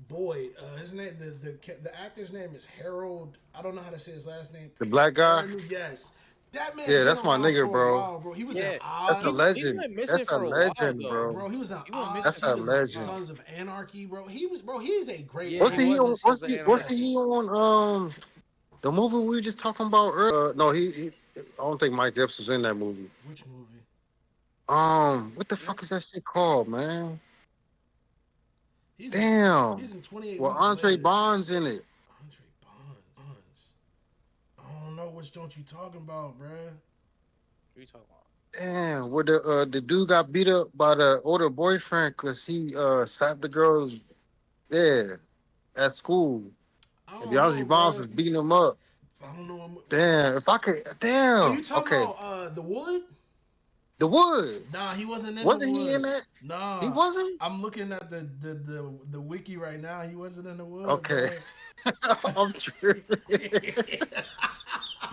A: Boyd. His name, the actor's name is Harold. I don't know how to say his last name.
D: The black guy?
A: Yes, that man's
D: Yeah,
A: been
D: that's my
A: around
D: nigga,
A: for a
D: bro.
A: while, bro. He was in
B: Yeah.
D: That's a
A: Oz.
B: He
D: legend.
B: went
D: That's
B: missing
D: a
B: for a while
D: legend,
B: though.
A: Bro, he was in
B: He went
A: Oz.
B: missing
D: That's
A: He
D: a
A: was in
D: legend.
A: Sons of Anarchy, bro. He's a great
B: Yeah,
D: Wasn't
B: he
D: he
B: was
D: on?
B: in Sons of
D: Wasn't
B: Anarchy.
D: he on the movie we were just talking about earlier? No, he I don't think Mike Epps was in that movie.
A: Which movie?
D: What the fuck is that shit called, man?
A: He's
D: Damn.
A: he's in 28
D: Well,
A: Weeks
D: Andre
A: Later.
D: Bond's in it.
A: Andre Bonds. I don't know which don't you talking about, bruh.
B: What are you talking about?
D: Damn, where the dude got beat up by the older boyfriend because he slapped the girls. Yeah, at school.
A: I
D: And
A: don't
D: DeAndre
A: know,
D: Bonds
A: bruh.
D: was beating him up.
A: I don't know.
D: Damn, if I could,
A: Oh,
D: damn.
A: you talking
D: Okay,
A: about The Wood?
D: the Wood.
A: Nah, he wasn't in
D: Wasn't
A: The Wood.
D: he in that?
A: Nah,
D: He wasn't.
A: I'm looking at the wiki right now. He wasn't in The Wood.
D: Okay, I'm tripping.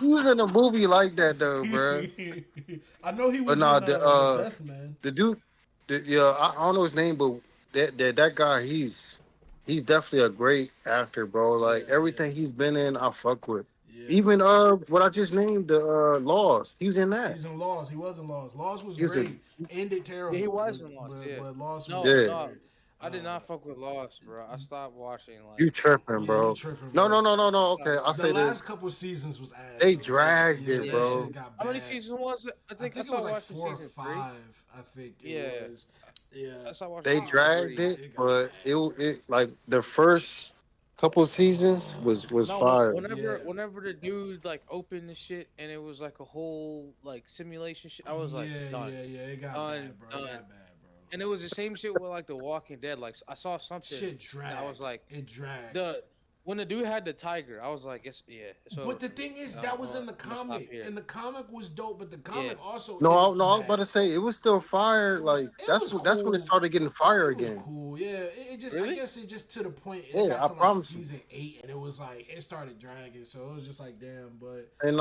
D: He was in a movie like that though, bro.
A: bruh. I know he
D: But
A: was
D: nah,
A: in The Best Man.
D: the dude, yeah, I don't know his name, but that guy, he's definitely a great actor, bro. Like
A: Yeah,
D: everything he's been in, I fuck with.
A: Yeah.
D: Even what I just named, the Laws, he was in that.
A: He's in Lost. He was in Lost. Lost was
D: He was a-
A: great. Ended terrible.
B: Yeah, he was
A: but-
B: in Lost,
A: But,
B: yeah.
A: but Lost
B: No,
A: was
D: Yeah.
B: no,
A: great.
B: I did not fuck with Lost, bro. I stopped watching. Like,
D: You tripping,
A: Yeah,
D: bro?
A: you tripping,
D: No,
A: bro.
D: no. Okay, I'll
A: The
D: say
A: last
D: this.
A: couple seasons was ass.
D: They
A: though.
D: dragged it,
A: that
D: bro.
A: shit got
B: how many
A: bad.
B: seasons was it? I
A: I
B: think I
A: think it
B: saw
A: was like
B: watching
A: 4 or
B: season
A: 5.
B: 3.
A: I think it
B: Yeah.
A: was. Yeah.
B: I saw watching
D: They
B: season
D: dragged
B: 3.
D: it, but it like the first couple seasons was
B: No,
D: fire.
B: whenever the dude like opened the shit and it was like a whole like simulation shit, I was like, done.
A: yeah. It got
B: Done,
A: bad, bro. It
B: done.
A: got bad, bro.
B: And it was the same shit with like The Walking Dead. Like I saw something.
A: Shit
B: and
A: dragged.
B: I was like,
A: it dragged.
B: when the dude had the tiger, I was like, it's over
A: But the
B: for me.
A: thing is,
B: I'm-
A: that was
B: I'm-
A: in the
B: I'm gonna stop
A: comic,
B: here.
A: and the comic was dope. But the comic also
D: No,
A: ended
D: I was
A: bad.
D: about to say it was still fire. Like
A: It
D: that's
A: was
D: when it
A: cool.
D: started getting fire
A: It was
D: again.
A: cool, yeah. It just, I
B: Really?
A: guess it just to the point. It
D: Yeah,
A: got
D: I
A: to like
D: promise you.
A: season 8, and it was like it started dragging. So it was just like, damn. But
D: And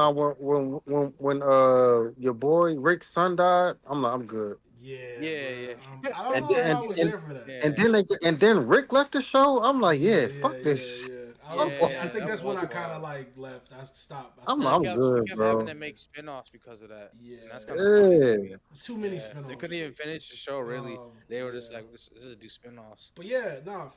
D: when your boy Rick's son died, I'm like, I'm good.
A: yeah,
B: Yeah.
A: bruh. I don't
D: And
A: know if
D: then-
A: I was
D: and-
A: there for that.
B: Yeah.
D: And then Rick left the show. I'm like, yeah, fuck this. shit.
A: I
B: Yeah,
A: think
B: that
A: that's when I
B: was
A: kind of
B: wild.
A: like left. I stopped.
D: I'm
B: They
D: I'm
B: kept,
D: good,
B: they kept
D: bro.
B: having to make spin-offs because of that.
A: Yeah.
B: And that's kind of
D: Yeah.
A: Too many
B: They
A: spin-offs.
B: couldn't even finish the show. Really, they were just
A: yeah.
B: like, "This is do spin-offs."
A: But yeah, nah.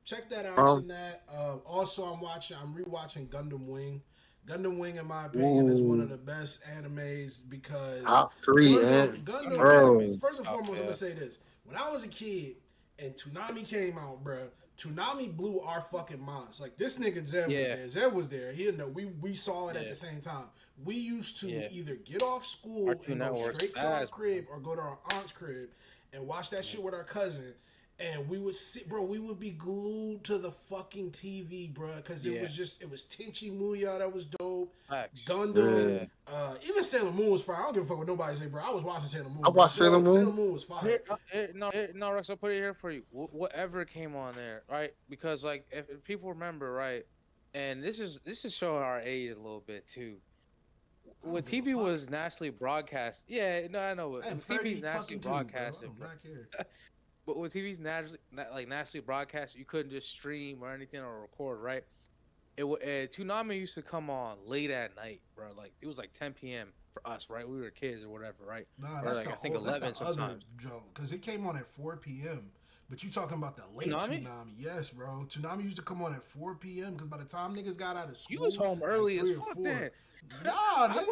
A: Check that out.
D: From-
A: From that. Also, I'm rewatching Gundam Wing. Gundam Wing, in my opinion, is one of the best animes because
D: Top 3, and
A: Gundam.
D: bro.
A: First and foremost, I'm
B: yeah.
A: gonna say this: when I was a kid and Toonami came out, bruh, Toonami blew our fucking minds. Like this nigga Zed was
B: Yeah.
A: there. Zed was there. He didn't know. We saw it at
B: Yeah.
A: the same time. We used to
B: Yeah.
A: either get off school
B: Cartoon
A: and go
B: Network's
A: straight to our
B: fast,
A: crib or go to our aunt's crib and watch that shit with our cousin. And we would sit, bro. We would be glued to the fucking TV, bro, because it
B: Yeah.
A: was Tenchi Muya that was dope.
B: Facts.
A: Gundam, even Sailor Moon was fire. I don't give a fuck what nobody say, bro. I was watching Sailor Moon.
D: I watched
A: bro.
D: Sailor Moon.
A: Sailor Moon was fire.
B: No, Rex, I'll put it here for you. Whatever came on there, right? Because like, if people remember, right, and this is showing our age a little bit too. When
A: give a
B: TV
A: fuck.
B: was nationally broadcast, yeah, no, I know. When
A: I am
B: TV's
A: 30
B: nationally
A: fucking two, bro.
B: broadcasted,
A: I'm not here.
B: but when TV's nationally broadcast, you couldn't just stream or anything or record, right? Toonami used to come on late at night, bro. Like it was like 10 p.m. for us, right? We were kids or whatever, right?
A: Nah,
B: Or
A: that's
B: like,
A: the
B: I think
A: whole, that's
B: 11
A: the other
B: sometimes.
A: joke because it came on at 4 p.m. But you talking about the late
B: Toonami?
A: Toonami? Yes, bro. Toonami used to come on at 4 p.m. because by the time niggas got out of school,
B: You was home early
A: like
B: as
A: 3 or
B: fuck
A: 4.
B: then.
A: Nah,
B: I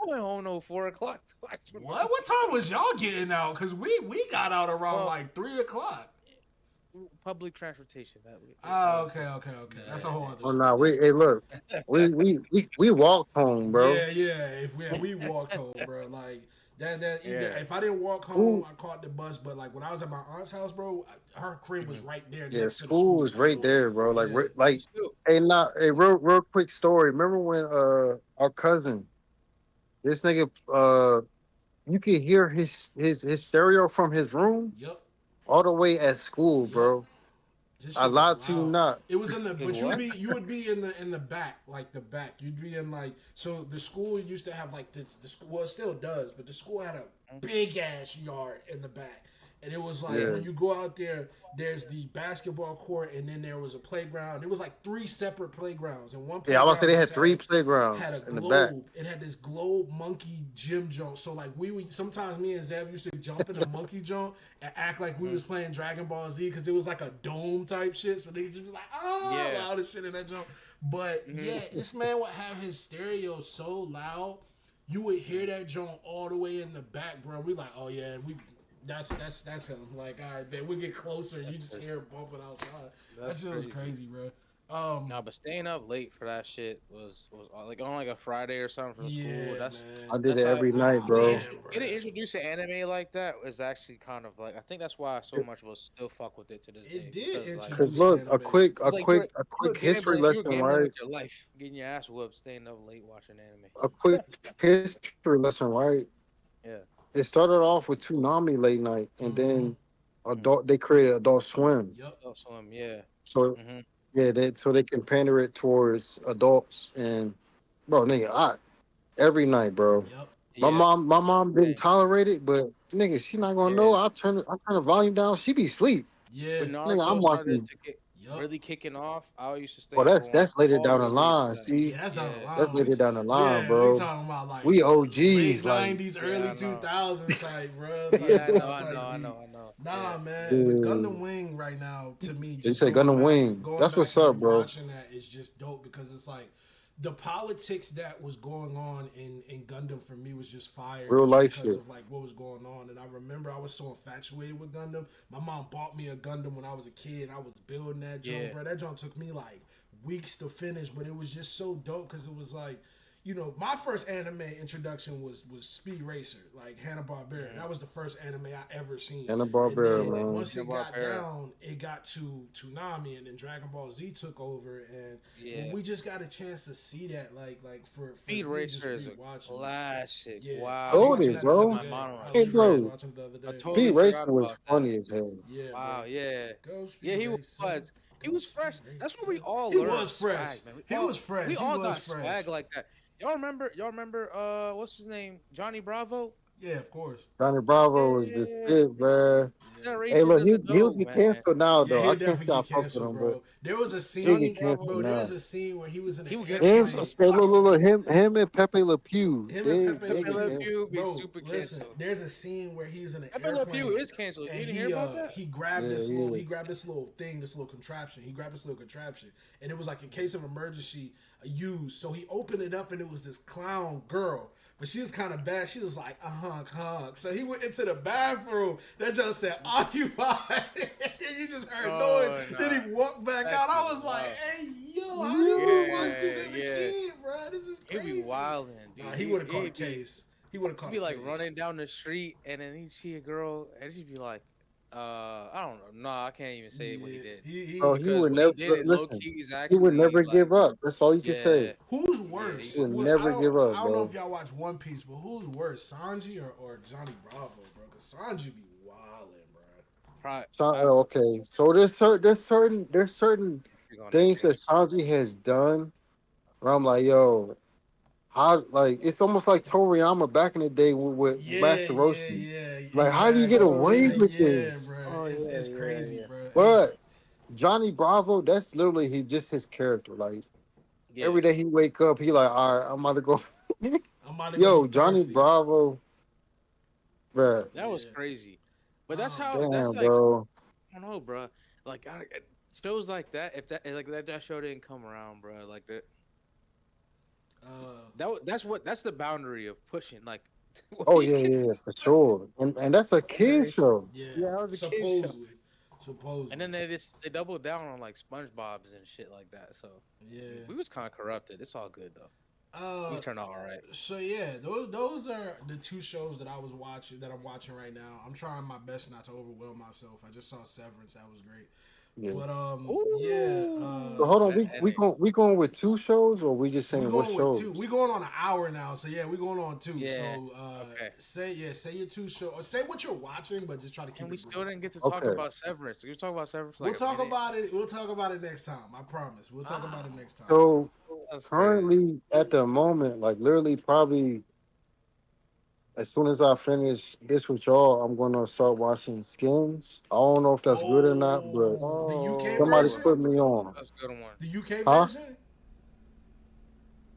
B: went home no 4 o'clock to watch
A: What? What time was y'all getting out? Because we got out around
B: Well,
A: like 3 o'clock.
B: public transportation.
A: Oh, okay. That's a whole other
D: Oh
A: story.
D: no, hey look, we walked home, bro.
A: Yeah. If we walked home, bro. Like That either
B: Yeah.
A: if I didn't walk home, I caught the bus. But like when I was at my aunt's house, bro, her crib was right there
D: Yeah,
A: next to the
D: school
A: school.
D: was right
A: So,
D: there, bro. Like,
A: yeah.
D: like,
B: Still,
D: hey, real quick story. Remember when our cousin, this nigga, you could hear his stereo from his room
A: Yep.
D: all the way at school,
A: Yep.
D: bro.
A: This
D: I
A: shit was
D: lied to you
A: loud.
D: not.
A: It was in the,
B: Like
A: but
B: what?
A: you would be in the back, like the back. You'd be in like, so the school used to have like the school. Well, it still does, but the school had a big ass yard in the back, and it was like
D: Yeah.
A: when you go out there, there's the basketball court, and then there was a playground. It was like 3 separate playgrounds, and one
D: Yeah, I was
A: playground
D: say they had
A: just
D: 3 playgrounds
A: had a
D: in the back.
A: globe. It had this globe monkey gym jump. So like we would sometimes me and Zev used to jump in the monkey jump and act like we was playing Dragon Ball Z because it was like a dome type shit. So they just be like,
B: Yeah.
A: loud as shit in that jump. But yeah, this man would have his stereo so loud, you would hear that jump all the way in the back, bro. We like, oh yeah, that's him. Like, all right, man, we get closer, you just hear him bumping outside.
B: That's
A: that shit was
B: crazy.
A: crazy, bro.
B: No, but staying up late for that shit was like on like a Friday or something from
A: Yeah,
B: school. That's
A: man.
D: I did
B: that's
D: it
B: how
D: every night,
A: Ah,
D: bro.
A: man, bro.
B: getting introduced to anime like that is actually kind of like I think that's why so much of us still fuck with it to this day.
A: It did
B: Because, like,
A: introduce
D: Cause look,
A: anime.
B: it's like you were
D: history
B: gambling, you were
D: lesson,
B: gambling
D: right?
B: with your life, getting your ass whooped, staying up late watching anime.
D: A quick history lesson, right?
B: Yeah.
D: It started off with Toonami late night, and then adult. They created Adult Swim.
A: Yep.
B: Oh, so yeah.
D: So
B: hmm
D: yeah, so they can pander it towards adults. And bro, nigga, every night, bro.
A: Yep.
D: My
B: Yeah.
D: mom didn't tolerate it, but nigga, she not gonna know.
B: Yeah.
D: I turn the volume down. She be asleep.
A: Yeah.
B: When
D: Nigga, I'm
B: Naruto started
D: watching.
B: to get
A: Yup.
B: really kicking off, I used to stay
D: Oh,
B: up for
D: that's later
B: all
D: down
B: the
D: the
B: way late
D: line.
B: for that.
D: See,
A: Yeah, that's not a
B: Yeah.
A: lie.
D: that's later down the line,
A: Yeah, we
D: bro.
A: talking about like
D: We
A: late
D: OGs, like
A: 90s,
B: Yeah,
A: early
B: I know.
A: 2000s type, bro.
B: Yeah, I
A: Type
B: know,
A: beat.
B: I know.
A: Nah,
B: Yeah.
A: man, but
D: Dude.
A: Gundam Wing right now to me
D: They
A: just
D: say
A: going
D: Gundam
A: back,
D: Wing.
A: going
D: That's
A: back
D: what's
A: and
D: up, bro.
A: Watching that is just dope because it's like the politics that was going on in Gundam for me was just fire.
D: Real
A: just
D: life
A: because
D: shit.
A: of like what was going on. And I remember I was so infatuated with Gundam. My mom bought me a Gundam when I was a kid. I was building that junk,
B: Yeah.
A: bro. That junk took me like weeks to finish, but it was just so dope because it was like, you know, my first anime introduction was Speed Racer, like Hanna-Barbera. That was the first anime I ever seen.
D: Hanna-Barbera,
A: And then
D: man.
A: once it got
B: Hanna-Barbera.
A: down, it got to Toonami, and then Dragon Ball Z took over. And when
B: Yeah.
A: we just got a chance to see that, like for
B: Speed
A: me just
B: Racer is a
A: rewatching it.
B: classic.
A: Yeah,
B: Wow.
A: I was
D: Told
A: watching
D: it,
A: that
D: bro.
A: the other
B: My
A: day.
B: mom
A: I
B: was
D: Hey,
A: was
D: bro.
A: watching it the other day.
B: I totally
D: Speed
B: forgot
D: Racer was
B: about
D: funny
B: that.
D: as hell.
A: Yeah,
B: Wow,
A: bro.
B: yeah.
A: Go Speed
B: Yeah, he
A: Racer.
B: was. He
A: Go
B: was
A: Speed
B: fresh. That's where we
A: Racer.
B: all
A: He
B: learned
A: was fresh.
B: swag, man.
A: He was fresh.
B: We
A: He
B: all
A: was
B: got
A: fresh.
B: swag like that. Y'all remember what's his name? Johnny Bravo?
A: Yeah, of course.
D: Johnny Bravo was the
B: Yeah.
D: shit, man.
B: Generation
D: Hey, look,
B: doesn't
D: he'll
B: know,
D: get
B: man.
D: canceled now,
A: Yeah,
D: though. I
A: he'll
D: can't
A: definitely
D: stop
A: get
D: fucking with
A: canceled,
D: him,
A: bro. There was a
D: he'll
A: scene,
D: get canceled
A: bro. There
D: now.
A: was a scene where he was in
B: He
A: an
B: would get
D: Him,
A: airplane.
D: hey, look, him and Pepe Le Pew,
A: Him
D: they
A: and Pepe
D: they
B: Pepe
D: get
B: Le
D: canceled.
B: Pew be
A: Bro,
B: super
A: listen.
B: canceled.
A: There's a scene where he's in an
B: Pepe Le
A: airplane.
B: Pew is canceled. You
A: And
B: didn't hear about that?
A: he grabbed
D: Yeah,
A: this
D: he
A: little,
D: is.
A: he grabbed this little thing, this little contraption. He grabbed this little contraption, and it was like in case of emergency used. So he opened it up, and it was this clown girl. But she was kind of bad. She was like, hunk. So he went into the bathroom. That just said occupied. And you just heard
B: Oh,
A: noise.
B: nah.
A: Then he walked back
B: That's
A: out. I was
B: wild.
A: like, hey, yo, how did we
B: Yeah,
A: watch this as a
B: yeah.
A: kid, bro? This is
B: He'd
A: crazy.
B: be wilding, dude.
A: Nah, he would have caught a
B: he'd be-
A: case. He would have caught
B: He'd
A: a
B: be like
A: case.
B: running down the street, and then he'd see a girl, and she'd be like, I don't know. No, I can't even say what he
A: Yeah,
B: did.
D: Bro, he
B: Because
D: would
B: what
D: never
B: he did in low
D: listen.
B: key is
D: He
B: actually
D: would never
B: like,
D: give up. That's all you can
B: yeah.
D: say.
A: Who's worse?
D: He would
A: Well,
D: never give up,
A: I don't know
D: bro.
A: if y'all watch One Piece, but who's worse, Sanji or Johnny Bravo, bro? Because Sanji be wildin', bro.
B: Probably,
D: Okay, so there's certain
B: you're gonna
D: things
B: do
D: that Sanji has done where I'm like, yo, how, like, it's almost like Toriyama back in the day with Master Roshi.
A: Yeah.
D: Like, how do you get away with this?
A: bro?
B: Oh,
A: It's
B: yeah,
A: crazy,
B: yeah.
A: bro.
D: But Johnny Bravo, that's literally just his character. Like
B: Yeah.
D: every day he wake up, he like, all right, I'm about to go.
A: I'm about to
D: Yo,
A: go
D: Johnny
A: thirsty.
D: Bravo, bruh.
B: That was
A: Yeah.
B: crazy. But that's
A: Oh,
B: how,
D: Damn,
B: that's like,
D: bro.
B: I don't know, bro. Like, shows like that, if that show didn't come around, bro, like that. That's the boundary of pushing. Like,
D: Oh yeah, for sure. And that's a kid show.
A: Yeah,
B: Yeah, it was a kid's show.
A: supposedly.
B: And then they doubled down on like SpongeBob's and shit like that. So
A: yeah.
B: we was kind of corrupted. It's all good though. He turned out all right.
A: So yeah, those are the two shows that I'm watching right now. I'm trying my best not to overwhelm myself. I just saw Severance, that was great.
D: Yeah.
A: But yeah,
D: So hold on,
B: That ending.
D: we going with two shows, or we just
A: we
D: saying what
A: going with
D: shows?
A: two. We going on an hour now, so yeah, we going on two.
B: Yeah.
A: So
B: Okay.
A: say your two show or say what you're watching, but just try to keep
B: And
A: it
B: we
A: brief.
B: still didn't get to talk
D: Okay.
B: about Severance. We talk about Severance for
A: We'll
B: like a
A: talk
B: minute.
A: about it. We'll talk about it next time. I promise. We'll talk about it next time.
D: So
B: That's crazy.
D: currently at the moment, like literally probably as soon as I finish this with y'all, I'm gonna start watching Skins. I don't know if that's good or not, but
A: The UK
D: somebody
A: version.
D: put me on.
B: That's a good one.
A: The UK
D: Huh?
A: version.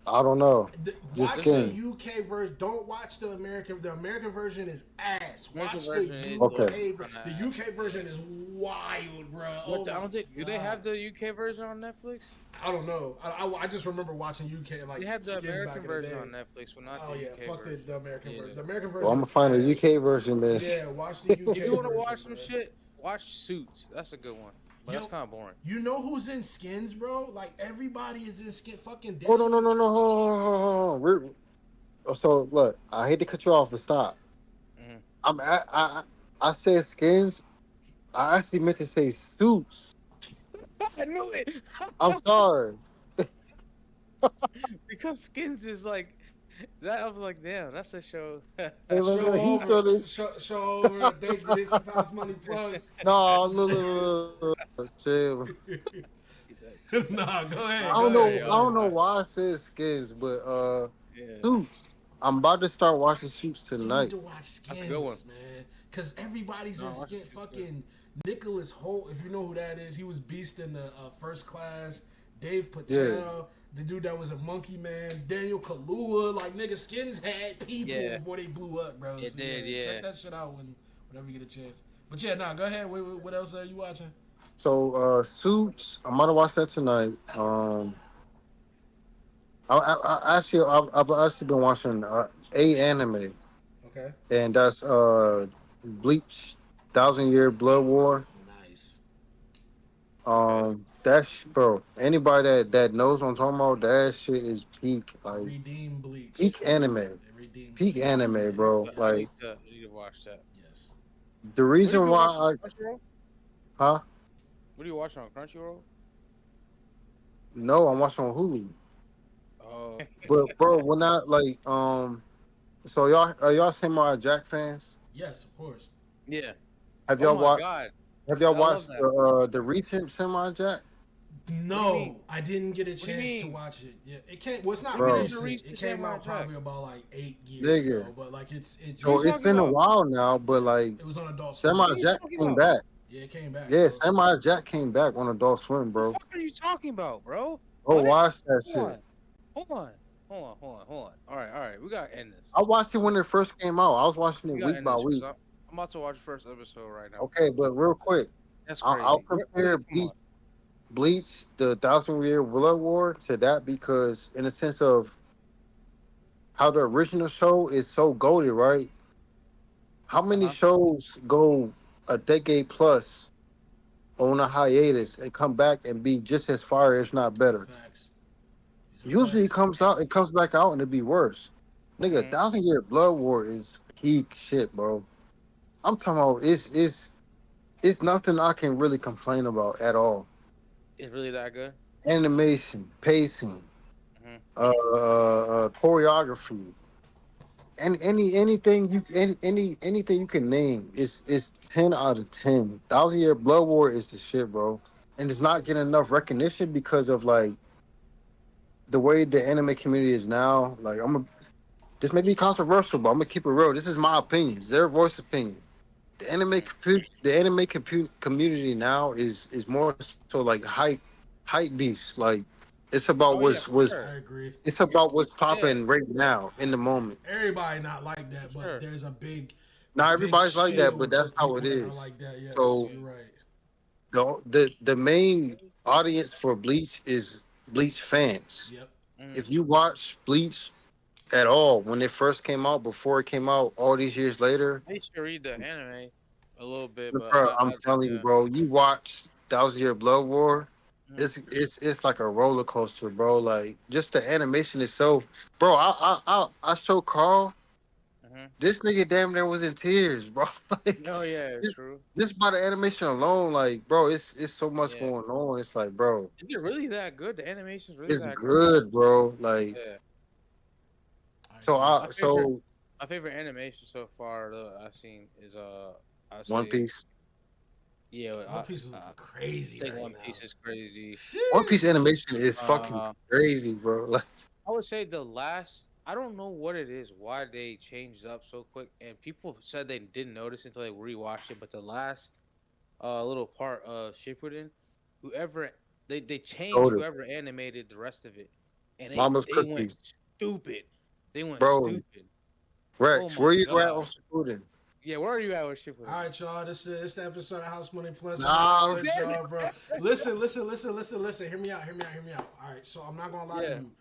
D: I don't know. Just
A: Watch
D: Skins.
A: the UK version. Don't watch the American. The American version is ass.
B: American
A: Watch the
B: version is
D: Okay.
A: UK. The UK version is wild, bro.
B: What, I don't think. Do they have the UK version on Netflix?
A: I don't know. I just remember watching UK like
B: They have the
A: Skins back
B: American
A: in the
B: version
A: day.
B: on Netflix, but not
A: Oh
B: the
A: yeah,
B: UK
A: fuck
B: version.
A: the American
B: Yeah.
A: version. The American version.
D: Well, I'm gonna
A: is
D: find a
A: ass.
D: UK version then.
A: Yeah, watch the UK.
B: If you want to
A: version,
B: watch some
A: bro.
B: shit, watch Suits. That's a good one. But
A: Yo,
B: that's kind of boring.
A: You know who's in Skins, bro? Like everybody is in Skins. Fucking.
D: Oh no, hold on. So look, I hate to cut you off, but stop.
B: Mhm.
D: I said Skins. I actually meant to say Suits.
B: I knew it.
D: I'm sorry.
B: Because Skins is like that. I was like, damn, that's a show.
D: Hey,
A: Show
D: look, he
A: over.
D: told us-
A: Show over. Thank you. This is House Money Plus.
D: No, look, chill.
A: Nah, go ahead.
D: I don't
A: go
D: know.
A: ahead.
D: I don't know why I said Skins, but
B: Yeah.
D: Suits. I'm about to start watching Suits
A: You need
D: tonight.
A: to watch Skins,
B: a good one.
A: man. Because everybody's
B: No,
A: in
B: I
A: Skins.
B: should do
A: Fucking Nicholas Holt, if you know who that is, he was Beast in the First Class. Dave Patel, the dude that was a Monkey Man. Daniel Kaluuya. Like, nigga, Skins had people
B: Yeah.
A: before they blew up, bro.
B: It did, yeah.
A: Check that shit out whenever you get a chance. But yeah, nah, go ahead. What else are you watching?
D: So Suits. I'm gonna watch that tonight. I've actually been watching a anime,
A: Okay.
D: and that's Bleach, Thousand Year Blood War.
A: Nice.
D: That's bro. Anybody that knows what I'm talking about, that shit is peak, like
A: Redeem Bleach.
D: peak anime,
A: They redeemed
D: peak
A: Bleach.
D: anime, bro.
B: I
D: Like
B: need to watch that.
A: Yes.
D: the reason
B: What
D: why
B: are you watching, Crunchyroll?
D: huh?
B: What are you watching on Crunchyroll?
D: No, I'm watching on Hulu.
B: Oh,
D: But bro, when I like so y'all are y'all Samurai Jack fans?
A: Yes, of course.
B: yeah.
D: Have
B: Oh
D: y'all
B: my
D: watched?
B: god.
D: Have y'all
B: I love
D: watched
B: that.
D: the recent Samurai Jack?
A: No,
B: mean?
A: I didn't get a
B: do you
A: chance to
B: mean?
A: watch it. Yeah, it came. Well, it's not
D: Bro.
A: recent.
B: Recent
A: It came
B: Samurai
A: out
B: Jack.
A: probably about like 8 years
D: Nigga.
A: ago. But like it's
D: So
B: you
D: it's
B: talking
D: been a
B: about?
D: while now, but like
A: it was on Adult Swim.
D: Samurai
B: What are you
D: Jack
B: talking
D: came
B: about?
D: back.
A: Yeah, it came back.
D: Yeah,
A: bro.
D: Samurai Jack came back on Adult Swim,
B: What the
D: bro.
B: fuck are you talking about, bro?
D: Go
B: What?
D: watch that
B: Hold
D: shit.
B: on. Hold on. All right. We gotta end this.
D: I watched it when it first came out. I was watching
B: We
D: it
B: gotta
D: week
B: end
D: by
B: this, 'cause
D: week.
B: I'm about to watch the first episode right now.
D: Okay, but real quick,
B: That's crazy.
D: I'll
B: What is
D: compare
B: it? Come on.
D: Bleach, the Thousand Year Blood War, to that because in the sense of how the original show is so goated, right? How many
B: Uh-huh.
D: shows go a decade plus on a hiatus and come back and be just as fire, if not better?
A: Facts. These are
D: Usually it
A: facts.
D: comes back out and it be worse. Nigga,
B: Mhm.
D: Thousand Year Blood War is peak shit, bro. I'm talking about it's nothing I can really complain about at all.
B: It's really that good?
D: Animation, pacing,
B: Mhm.
D: choreography, and anything you can name is 10 out of 10. Thousand Year Blood War is the shit, bro, and it's not getting enough recognition because of like the way the anime community is now. Like this may be controversial, but I'm gonna keep it real. This is my opinion, their voice opinion. The community now is more so like hype beast. Like it's about
B: Oh yeah, for
A: I
B: sure.
A: agree.
D: it's about what's popping right now in the moment.
A: Everybody not like that, but
B: Sure.
A: there's a big.
D: Not
A: big
D: everybody's like that, but
A: shield
D: that's
A: of
D: how it
A: people that are
D: is.
A: Like that, yes,
D: So-
A: you're right.
D: The main audience for Bleach is Bleach fans.
A: Yep.
D: If you watch Bleach at all when it first came out, before it came out, all these years later,
B: I used to read the anime a little bit, but
D: bro, I'm telling you, bro, you watch Thousand Year Blood War, It's like a roller coaster, bro. Like just the animation itself, bro. I show Carl.
B: Mhm.
D: This nigga damn near was in tears, bro. Like
B: Oh yeah,
D: just,
B: true.
D: just by the animation alone, like, bro, it's so much
B: Yeah.
D: going on. It's like, bro,
B: Is it really that good? The animation's really
D: it's
B: that good?
D: good, bro. Like,
B: Yeah.
A: I
D: so
A: agree.
B: My favorite
D: so
B: my favorite animation so far that I've seen is I
D: One
B: say
D: Piece,
B: yeah,
A: One Piece is
B: I
A: looking crazy
B: think
A: right
B: One
A: now.
B: Piece is crazy.
D: One
A: Shit.
D: Piece animation is fucking
B: Uh,
D: crazy, bro. Like,
B: I would say the last. I don't know what it is, why they changed up so quick, and people said they didn't notice until they rewatched it. But the last little part of Shippuden, whoever they changed
D: Oda,
B: whoever animated the rest of it, and
D: Mama's
B: they went
D: cookies,
B: stupid. They went
D: bro.
B: stupid. Oh
D: Rex,
B: my
D: where you at
B: god.
D: on Shippuden?
B: Yeah, where are you at with
A: All
B: Shippuden?
A: right, y'all. This the episode of House Money Plus. I'm gonna
D: Nah,
A: holler at y'all, bro. Listen. Hear me out. All right, so I'm not gonna lie to
B: Yeah.
A: you.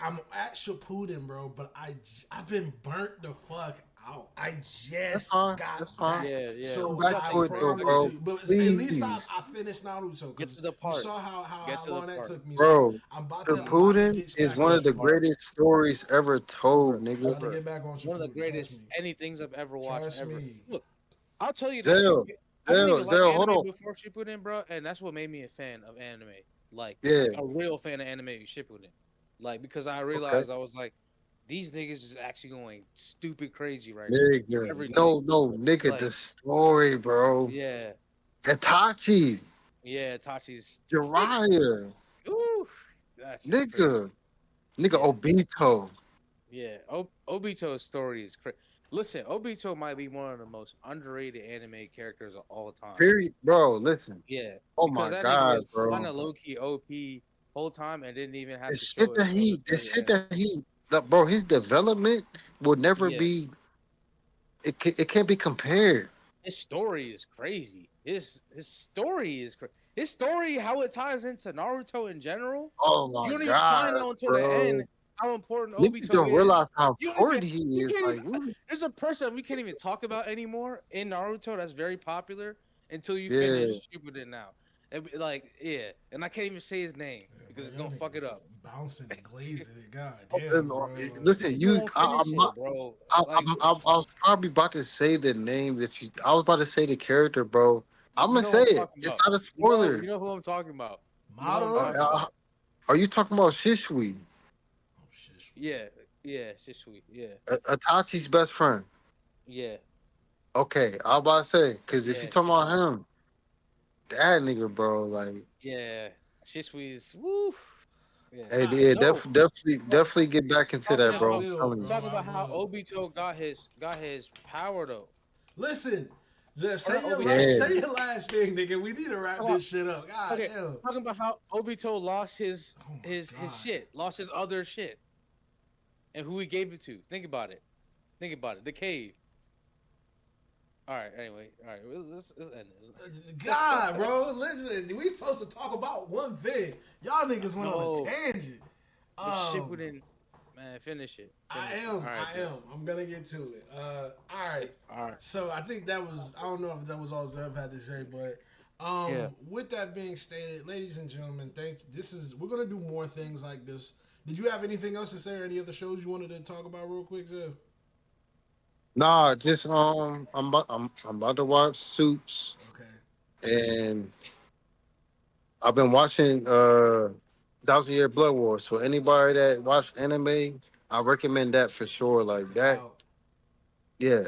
A: I'm at Shippuden, bro, but I've been burnt the fuck out. I just
D: fine.
A: got
D: That's fine.
A: back.
B: Yeah.
A: So
B: You
D: Back
B: gotta
A: I
B: take
D: to
B: a
D: it
B: break.
D: though,
A: promise to
D: bro.
A: you, but at least
D: Please,
A: I finished Naruto
B: Get to
A: because
B: the
A: you
B: part.
A: saw how
B: Get to the
A: long that
B: part.
A: took me. So
D: bro.
A: I'm about to
D: Shippuden
A: get
D: is
A: back
D: one
A: on
D: of the
B: Get to the
A: Shippuden.
B: part.
D: greatest stories ever told,
B: Ever.
A: I'm about
D: nigga.
A: to
B: Ever.
A: get back on
B: One of the
A: Shippuden. Trust
B: greatest
A: me.
B: anythings I've ever watched
A: Trust
B: ever.
A: me.
B: Look, I'll tell you this.
D: Zell,
B: I didn't even like
D: Hold
B: anime
D: on.
B: before Shippuden, bro, and that's what made me a fan of anime. Like
D: Yeah,
B: a real fan of anime Shippuden. Like because I
D: okay.
B: realized I was like, these niggas is actually going stupid crazy right now for
D: Nigga.
B: everything.
D: No, nigga, the
B: Like,
D: story, bro.
B: yeah,
D: Itachi,
B: yeah, Tachi's
D: Jiraiya,
B: ooh, that's just crazy.
D: nigga. Nigga,
B: Yeah,
D: Obito.
B: yeah. Obito's story is crazy. Listen, Obito might be one of the most underrated anime characters of all time.
D: Period. Bro, listen.
B: Yeah,
D: Oh
B: because
D: my
B: that nigga
D: God,
B: was kind
D: bro.
B: of low key OP whole time and didn't even have
D: The
B: to
D: shit
B: show it
D: that
B: till the
D: the
B: very
D: shit
B: end.
D: that bro, his development will never
B: Yeah,
D: be, it can't be compared.
B: his story is crazy. His story is crazy. His story, how it ties into Naruto in general,
D: Oh
B: you
D: my
B: don't even find
D: God,
B: out until the end
D: bro.
B: how important
D: Niggas
B: Obito
D: don't
B: is.
D: realize how
B: You don't even
D: important he
B: you
D: is.
B: can't
D: Like,
B: even.
D: what?
B: There's a person we can't even talk about anymore in Naruto that's very popular until you
D: Yeah.
B: finish Shippuden now. Like yeah, and I can't even say his name because
A: Bro,
B: it's
A: y'all
B: gonna fuck it
A: niggas
B: up.
A: bouncing and glazing it. God
D: Oh,
A: damn, bro. Like,
D: listen,
B: You still won't finish
D: I'm
B: it,
D: not.
B: bro.
D: I,
B: Like
D: I was probably about to say the name that you. I was about to say the character, bro. I'm
B: you
D: gonna
B: know
D: say
B: what I'm
D: it.
B: talking
D: It's
B: about.
D: not a spoiler.
B: You know who I'm talking about. You know who I'm
A: Madara.
B: talking
D: Uh,
B: about.
D: uh, are you talking about Shisui,
A: Oh shit.
B: Yeah, yeah, it's sweet. Yeah,
D: Itachi's best friend?
B: yeah,
D: Okay, I was about to say because if
B: yeah,
D: you talking
B: she's
D: about
B: sweet.
D: him, that nigga, bro, like,
B: Yeah, she's sweet. Woo. Yeah.
A: All
D: hey,
A: right.
D: yeah,
B: No, but
D: definitely get back into
B: talking
D: that,
A: I
D: bro.
B: about
D: I'm
A: will,
D: telling you.
A: bro.
B: talking
A: I
B: about how
A: will.
B: Obito got his power though.
A: Listen, Zeph,
B: Or not
D: Yeah,
A: say your last thing, nigga. We need to wrap
B: Talking
A: this shit up. God
B: Okay,
A: damn.
B: talking about how Obito lost his
A: Oh my
B: his
A: god.
B: shit, lost his other shit, and who he gave it to. Think about it. Think about it. The cave. All right. Anyway. All right. Let's end this.
A: God, bro. Listen, we supposed to talk about one thing. Y'all niggas went on a
B: No,
A: tangent.
B: the Shippuden. Man, finish it. Finish it. All right,
A: I
B: man.
A: am. I'm gonna get to it. All right.
B: All right.
A: So I think that was. I don't know if that was all Zev had to say, but
B: Yeah.
A: with that being stated, ladies and gentlemen, thank you. We're gonna do more things like this. Did you have anything else to say or any other shows you wanted to talk about real quick, Zev?
D: nah, just I'm about to watch Suits,
A: Okay.
D: and I've been watching Thousand Year Blood War. So anybody that watch anime, I recommend that for sure.
A: Check
D: Like
A: it
D: that,
A: out.
D: yeah.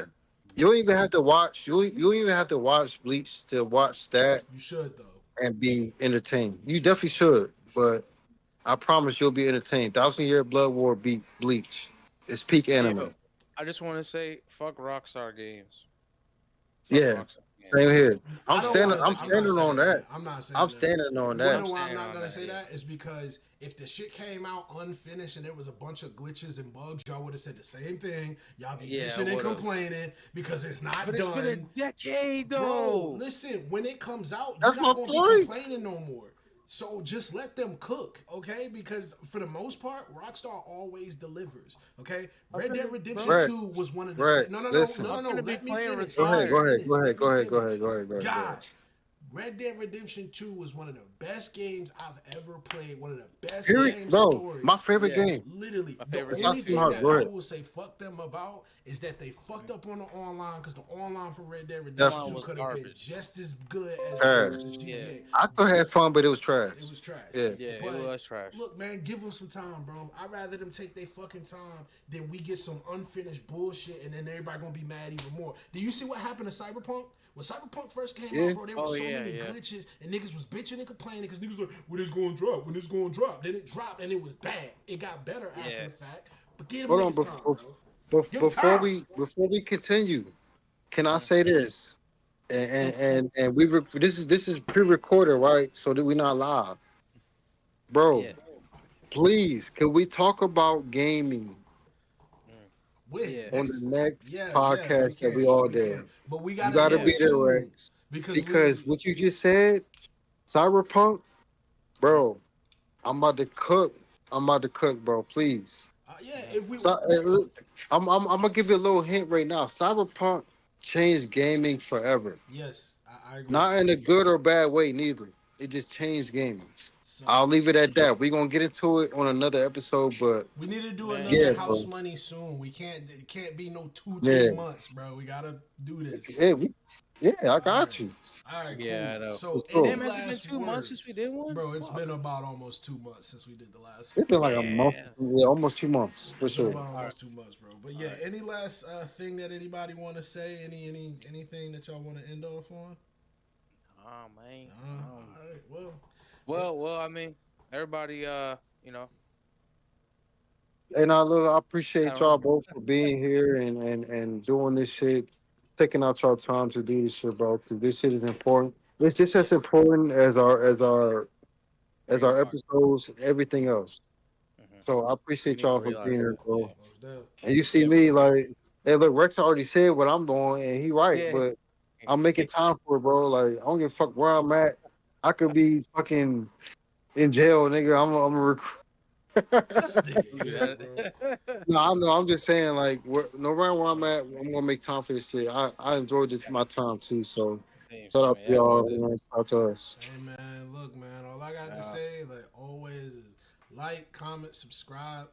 D: You don't even have to watch. You don't even have to watch Bleach to watch that
A: You should though.
D: and be entertained. You definitely should, but I promise you'll be entertained. Thousand Year Blood War beat Bleach. It's peak
B: Hey,
D: anime.
B: yo, I just want to say, fuck Rockstar Games. Fuck
D: Yeah,
B: Rockstar
D: same
B: Games.
D: here.
A: I don't want to.
D: I'm
A: I'm not
D: standing on
A: saying
D: that.
A: that. I'm not saying
D: I'm
A: that.
D: standing on
A: You wanna
D: that.
A: know
B: I'm
A: why I'm
B: standing
A: not
B: on
A: gonna
B: that.
A: say
B: Yeah.
A: that? Is because if the shit came out unfinished and there was a bunch of glitches and bugs, y'all would have said the same thing. Y'all be
B: Yeah, I
A: bitching and
B: would've.
A: complaining because it's not
B: But it's been a
A: done.
B: decade
A: Bro,
B: though.
A: listen, when it comes out, you're
D: That's my
A: not gonna be
D: point.
A: complaining no more. So just let them cook, okay? Because for the most part, Rockstar always delivers, okay? Red Dead Redemption
D: Rex,
A: 2 was one of the
D: Rex,
A: no, no, no,
D: listen.
A: no, no,
B: I'm
A: no.
B: gonna be
A: Let me
B: playing
A: finish.
D: Go
A: Let
D: ahead,
A: me
B: retired.
D: go ahead,
A: finish.
D: go ahead,
A: Let
D: go
A: me
D: ahead, go
A: finish.
D: ahead, go ahead, go ahead, go ahead.
A: God, Red Dead Redemption 2 was one of the best games I've ever played. One of the best
D: Period,
A: game
D: bro.
A: stories.
D: My favorite
B: Yeah.
D: game.
A: Literally,
B: My
A: the
B: favorite
A: only
D: game.
A: thing that
D: Go
A: I
D: ahead.
A: will say fuck them about is that they fucked up on the online because the online for Red Dead Redemption
D: Definitely.
A: 2
B: Was
A: could have been
B: garbage.
A: just as good as
D: Trash.
A: GTA.
D: I still had fun, but it was trash.
A: It was trash.
D: Yeah.
B: Yeah, it
A: But
B: was trash.
A: look, man, give them some time, bro. I'd rather them take their fucking time than we get some unfinished bullshit and then everybody gonna be mad even more. Do you see what happened to Cyberpunk? When Cyberpunk first came
D: Yeah.
A: out, bro, there were
B: Oh,
A: so
B: yeah,
A: many
B: yeah.
A: glitches and niggas was bitching and complaining because niggas were like, when it's gonna drop, when it's gonna drop. Then it dropped and it was bad. It got better after
B: Yeah.
A: the fact. But give them
D: Hold on,
A: niggas time, bro. Give 'em
D: before
A: time.
D: we continue, can I say this? And this is pre-recorded, right? So that we're not live, bro.
B: Yeah.
D: Please, can we talk about gaming
A: When?
B: Yeah.
D: on the next
A: Yeah,
D: podcast
A: we
D: that we
A: can.
D: all
A: We
D: there?
A: can. But we
D: You
A: gotta
D: gotta
A: do
D: be
A: it
D: there,
A: soon.
D: Rex.
A: Because
D: Because what you just said, Cyberpunk, bro. I'm about to cook. Bro. Please.
A: yeah, if we
D: I'm gonna give you a little hint right now. Cyberpunk changed gaming forever.
A: yes, I agree.
D: Not in a good or bad way, neither. It just changed gaming.
A: So,
D: I'll leave it at that. We're gonna get into it on another episode, but
A: we need to do
B: Man.
A: another
D: Yeah,
A: house
D: bro.
A: money soon. We can't. It can't be no 2-3
D: Yeah.
A: months, bro. We gotta do this.
D: yeah, I got you.
A: All right,
B: Yeah, I
A: cool.
B: know.
A: So,
D: For sure.
A: any
B: Damn, has it been
A: last
B: 2 months since we
A: words?
B: did one?
A: Bro, it's
B: Fuck.
A: been about almost 2 months since we did the last.
D: It's been like a month,
B: Yeah.
D: almost 2 months for
A: It's been
D: sure.
A: about almost 2 months, bro. But yeah, any last thing that anybody want to say? Anything that y'all want to end off on?
B: Oh man.
A: All right.
B: Well, I mean, everybody, you know,
D: And I appreciate
B: I
D: y'all
B: don't know.
D: both for being here and doing this shit, taking out y'all time to do this shit, bro. Because this shit is important. It's just as important as our episodes, everything else.
B: Mhm.
D: So I
B: We
D: appreciate
B: need to
D: y'all for
B: realize
D: being here,
B: that.
D: bro.
B: Yeah.
A: Most definitely.
D: And you see
B: Yeah,
D: me
B: for
D: like, hey, look, Rex already said what I'm doing, and he right,
B: Yeah.
D: but I'm making time for it, bro. Like I don't give a fuck where I'm at. I could be fucking in jail, nigga. I'm a recruit.
A: This nigga
B: Do
A: good, bro.
B: that.
D: No, I know. I'm just saying, like, no matter where I'm at, I'm gonna make time for this shit. I enjoyed my time too. So
B: Same,
D: shout
B: same,
D: out
B: man.
D: to
B: I
D: y'all.
B: enjoyed this.
D: Shout out to us.
A: Hey man, look man, all I got to say, like always, is like, comment, subscribe,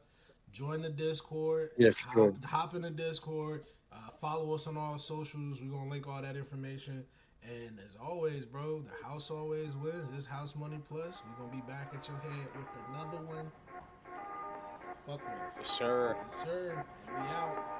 A: join the Discord,
D: Yeah, for sure.
A: hop in the Discord, follow us on all socials. We're gonna link all that information. And as always, bro, the house always wins. This House Money Plus. We're gonna be back at your head with another one. Fuck with us.
B: Yes, sir.
A: Yes, sir. And we out.